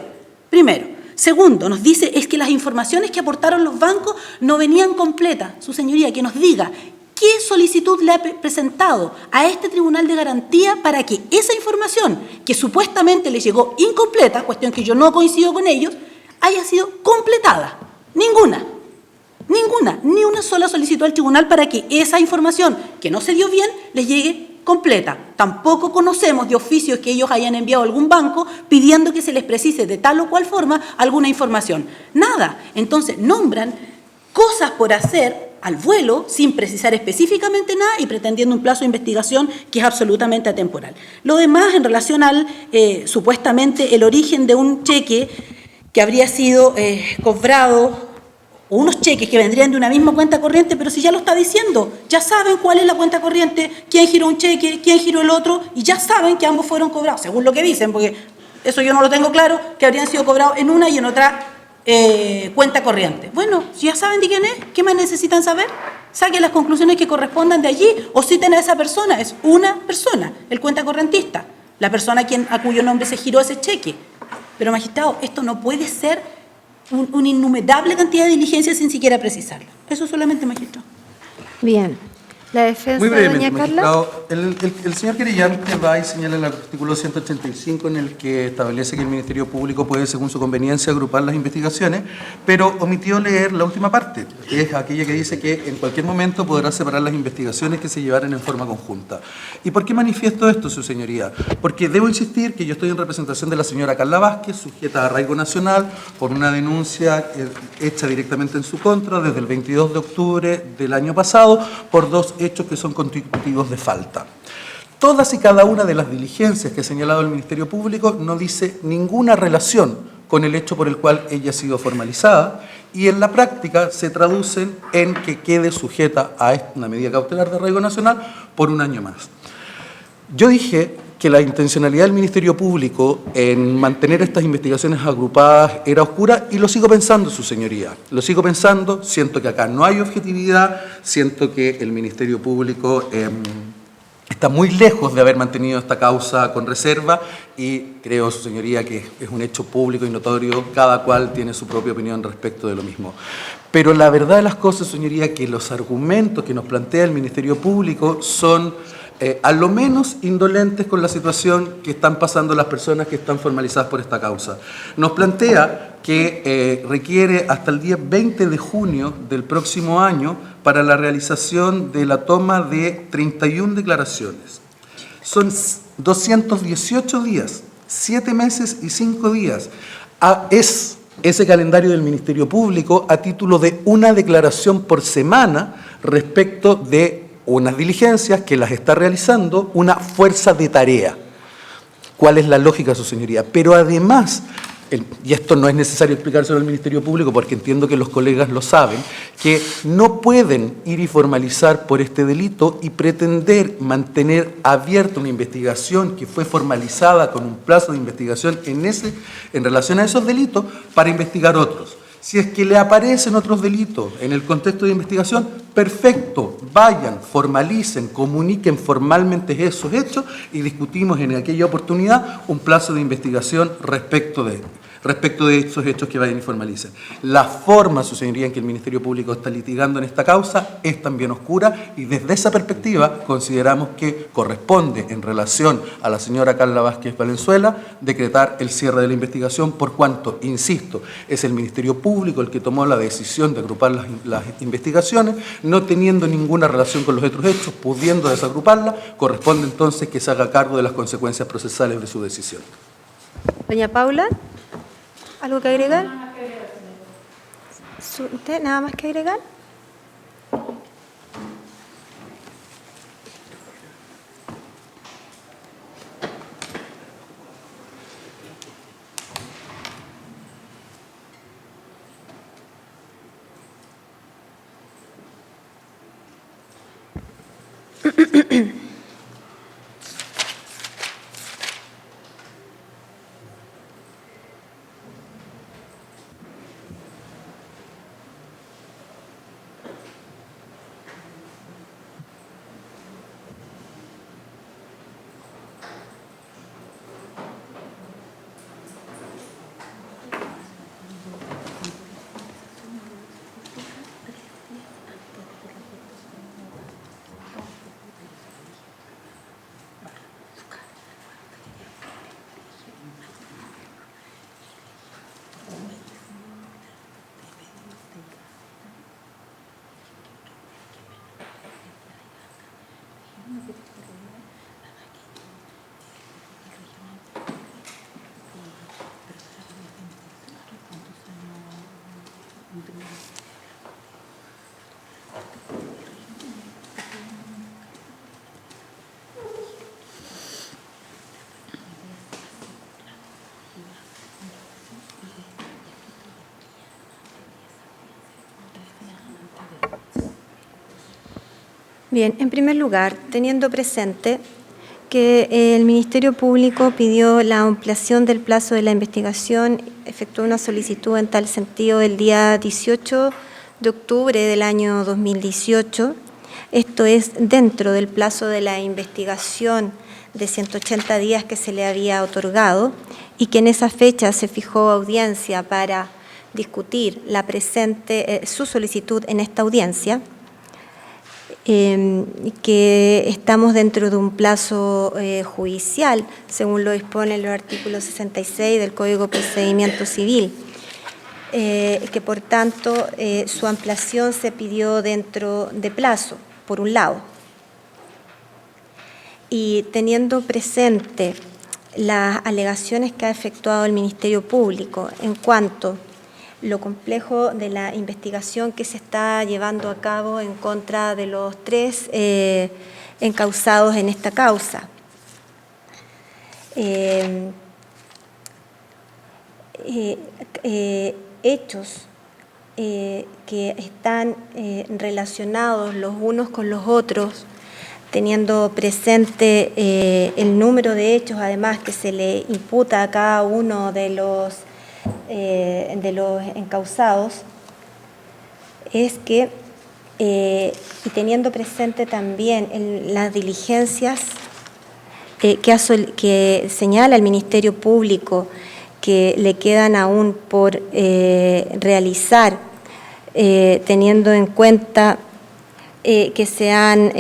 Primero. Segundo, nos dice es que las informaciones que aportaron los bancos no venían completas. Su señoría, que nos diga qué solicitud le ha presentado a este Tribunal de Garantía para que esa información, que supuestamente le llegó incompleta, cuestión que yo no coincido con ellos, haya sido completada. Ninguna, ni una sola solicitud al tribunal para que esa información que no se dio bien les llegue completa. Tampoco conocemos de oficios que ellos hayan enviado a algún banco pidiendo que se les precise de tal o cual forma alguna información. Nada. Entonces nombran cosas por hacer al vuelo sin precisar específicamente nada y pretendiendo un plazo de investigación que es absolutamente atemporal. Lo demás en relación al supuestamente el origen de un cheque que habría sido cobrado, o unos cheques que vendrían de una misma cuenta corriente, pero si ya lo está diciendo, ya saben cuál es la cuenta corriente, quién giró un cheque, quién giró el otro, y ya saben que ambos fueron cobrados, según lo que dicen, porque eso yo no lo tengo claro, que habrían sido cobrados en una y en otra cuenta corriente. Bueno, si ya saben de quién es, ¿qué más necesitan saber? Saquen las conclusiones que correspondan de allí o citen a esa persona. Es una persona, el cuenta correntista, la persona a cuyo nombre se giró ese cheque. Pero, magistrado, esto no puede ser una innumerable cantidad de diligencias sin siquiera precisarlo. Eso solamente, magistrado. Bien. La defensa, Muy brevemente, doña Carla. magistrado. El señor querellante va y señala el artículo 185 en el que establece que el Ministerio Público puede, según su conveniencia, agrupar las investigaciones, pero omitió leer la última parte, que es aquella que dice que en cualquier momento podrá separar las investigaciones que se llevaran en forma conjunta. ¿Y por qué manifiesto esto, su señoría? Porque debo insistir que yo estoy en representación de la señora Carla Vázquez, sujeta a arraigo nacional, por una denuncia hecha directamente en su contra desde el 22 de octubre del año pasado, por dos hechos que son constitutivos de falta. Todas y cada una de las diligencias que ha señalado el Ministerio Público no dice ninguna relación con el hecho por el cual ella ha sido formalizada y en la práctica se traducen en que quede sujeta a una medida cautelar de arraigo nacional por un año más. Yo dije que la intencionalidad del Ministerio Público en mantener estas investigaciones agrupadas era oscura y lo sigo pensando, su señoría. Lo sigo pensando, siento que acá no hay objetividad, siento que el Ministerio Público está muy lejos de haber mantenido esta causa con reserva y creo, su señoría, que es un hecho público y notorio, cada cual tiene su propia opinión respecto de lo mismo. Pero la verdad de las cosas, señoría, que los argumentos que nos plantea el Ministerio Público son a lo menos indolentes con la situación que están pasando las personas que están formalizadas por esta causa. Nos plantea que requiere hasta el día 20 de junio del próximo año para la realización de la toma de 31 declaraciones. Son 218 días, 7 meses y 5 días. Es ese calendario del Ministerio Público a título de una declaración por semana respecto de unas diligencias que las está realizando una fuerza de tarea. ¿Cuál es la lógica, su señoría? Pero además, y esto no es necesario explicárselo al Ministerio Público porque entiendo que los colegas lo saben, que no pueden ir y formalizar por este delito y pretender mantener abierta una investigación que fue formalizada con un plazo de investigación en relación a esos delitos para investigar otros. Si es que le aparecen otros delitos en el contexto de investigación, perfecto, vayan, formalicen, comuniquen formalmente esos hechos y discutimos en aquella oportunidad un plazo de investigación respecto de esos hechos que vayan y formalicen. La forma, su señoría, en que el Ministerio Público está litigando en esta causa es también oscura y desde esa perspectiva consideramos que corresponde, en relación a la señora Carla Vázquez Valenzuela, decretar el cierre de la investigación por cuanto, insisto, es el Ministerio Público el que tomó la decisión de agrupar las investigaciones, no teniendo ninguna relación con los otros hechos, pudiendo desagruparlas, corresponde entonces que se haga cargo de las consecuencias procesales de su decisión. Doña Paula, ¿algo que agregar? ¿Usted nada más que agregar? Bien, en primer lugar, teniendo presente que el Ministerio Público pidió la ampliación del plazo de la investigación, efectuó una solicitud en tal sentido el día 18 de octubre del año 2018. Esto es dentro del plazo de la investigación de 180 días que se le había otorgado y que en esa fecha se fijó audiencia para discutir su solicitud en esta audiencia. Que estamos dentro de un plazo judicial, según lo disponen los artículos 66 del Código de Procedimiento Civil, que por tanto su ampliación se pidió dentro de plazo, por un lado. Y teniendo presente las alegaciones que ha efectuado el Ministerio Público en cuanto lo complejo de la investigación que se está llevando a cabo en contra de los 3 encausados en esta causa. Hechos que están relacionados los unos con los otros, teniendo presente el número de hechos, además, que se le imputa a cada uno de los encausados, es que, y teniendo presente también las diligencias que señala el Ministerio Público que le quedan aún por realizar, teniendo en cuenta que se han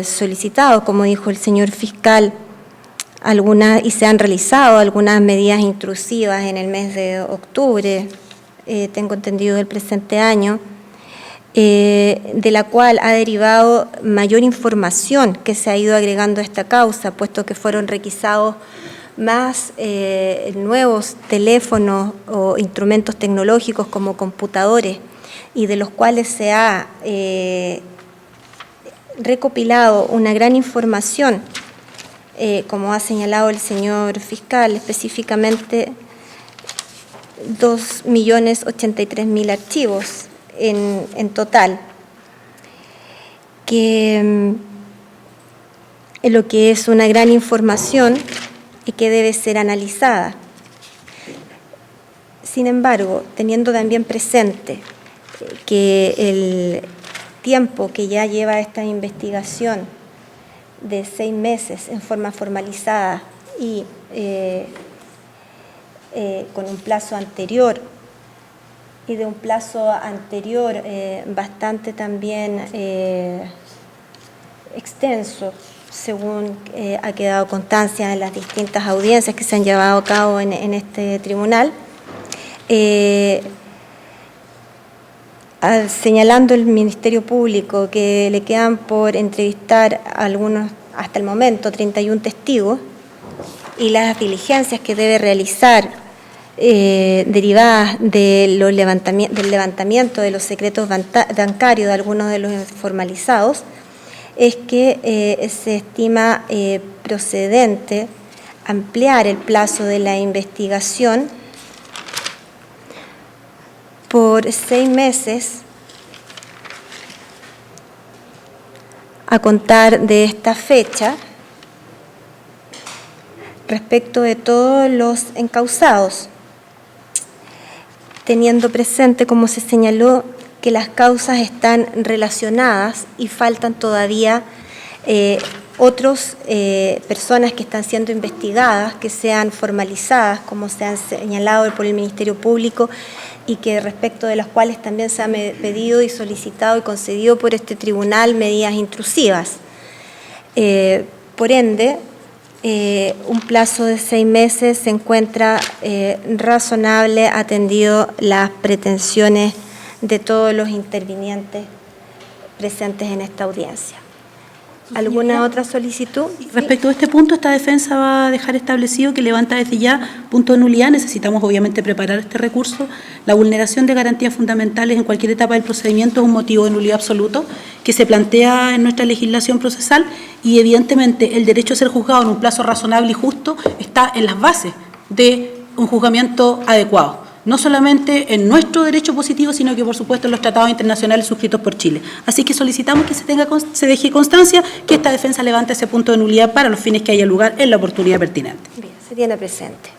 solicitado, como dijo el señor fiscal, y se han realizado algunas medidas intrusivas en el mes de octubre, tengo entendido, del presente año, de la cual ha derivado mayor información que se ha ido agregando a esta causa, puesto que fueron requisados más nuevos teléfonos o instrumentos tecnológicos como computadores, y de los cuales se ha recopilado una gran información, como ha señalado el señor fiscal, específicamente 2.083.000 archivos en total, que lo que es una gran información y que debe ser analizada. Sin embargo, teniendo también presente que el tiempo que ya lleva esta investigación de 6 meses en forma formalizada y con un plazo anterior y de un plazo anterior bastante también extenso, según ha quedado constancia en las distintas audiencias que se han llevado a cabo en este tribunal, señalando el Ministerio Público que le quedan por entrevistar algunos, hasta el momento, 31 testigos, y las diligencias que debe realizar derivadas del levantamiento de los secretos bancarios de algunos de los formalizados, es que se estima procedente ampliar el plazo de la investigación por 6 meses a contar de esta fecha respecto de todos los encausados, teniendo presente, como se señaló, que las causas están relacionadas y faltan todavía otras personas que están siendo investigadas, que sean formalizadas, como se han señalado por el Ministerio Público, y que respecto de las cuales también se ha pedido y solicitado y concedido por este tribunal medidas intrusivas. Por ende, un plazo de 6 meses se encuentra razonable, atendido las pretensiones de todos los intervinientes presentes en esta audiencia. ¿Alguna otra solicitud? Respecto a este punto, esta defensa va a dejar establecido que levanta desde ya punto de nulidad. Necesitamos obviamente preparar este recurso. La vulneración de garantías fundamentales en cualquier etapa del procedimiento es un motivo de nulidad absoluto que se plantea en nuestra legislación procesal, y evidentemente el derecho a ser juzgado en un plazo razonable y justo está en las bases de un juzgamiento adecuado. no solamente en nuestro derecho positivo, sino que por supuesto en los tratados internacionales suscritos por Chile. Así que solicitamos que se deje constancia que esta defensa levante ese punto de nulidad para los fines que haya lugar en la oportunidad pertinente. Bien, se tiene presente.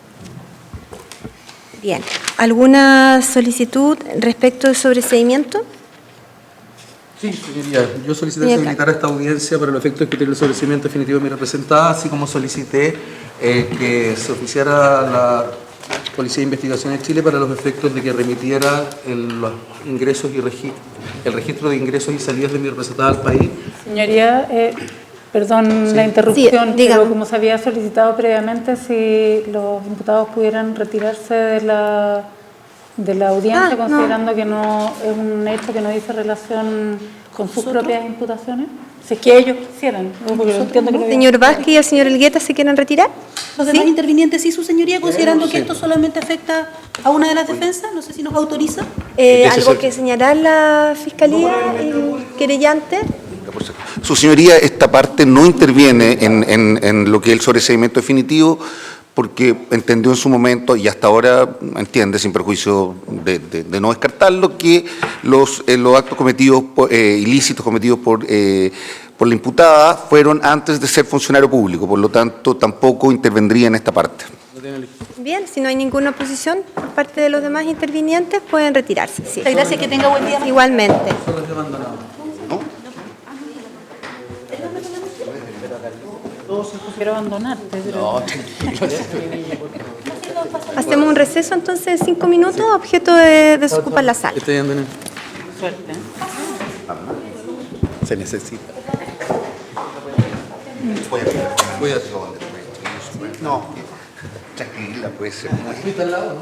Bien, ¿alguna solicitud respecto del sobreseimiento? Sí, señoría. Yo solicité solicitar esta audiencia para los efectos de discutir el sobreseimiento definitivo de mi representada, así como solicité que se oficiara la Policía de Investigación de Chile para los efectos de que remitiera los ingresos y el registro de ingresos y salidas de mi representada al país. Señoría, perdón la interrupción, Sí, pero como se había solicitado previamente, si los imputados pudieran retirarse de la audiencia, considerando que no es un hecho que no dice relación con sus propias imputaciones, si es que ellos quisieran. Porque entiendo que no ¿El señor Vázquez y el señor Elgueta se quieren retirar? Los demás intervinientes, sí, su señoría, considerando que esto solamente afecta a una de las defensas, no sé si nos autoriza. ¿Algo que señalar la Fiscalía, el querellante? Su señoría, esta parte no interviene en lo que es el sobreseimiento definitivo, porque entendió en su momento, y hasta ahora entiende, sin perjuicio de no descartarlo, que los actos cometidos, ilícitos cometidos por la imputada, fueron antes de ser funcionario público, por lo tanto, tampoco intervendría en esta parte. Bien, si no hay ninguna oposición por parte de los demás intervinientes, pueden retirarse. Sí. Muchas gracias, que tenga buen día. Igualmente. quiero abandonarte. Pero... Hacemos un receso entonces de 5 minutos, objeto de desocupar la sala. Estoy andando. Suerte. Se necesita. No, tranquila, puede ser. ¿Está al lado, no?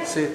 Sí.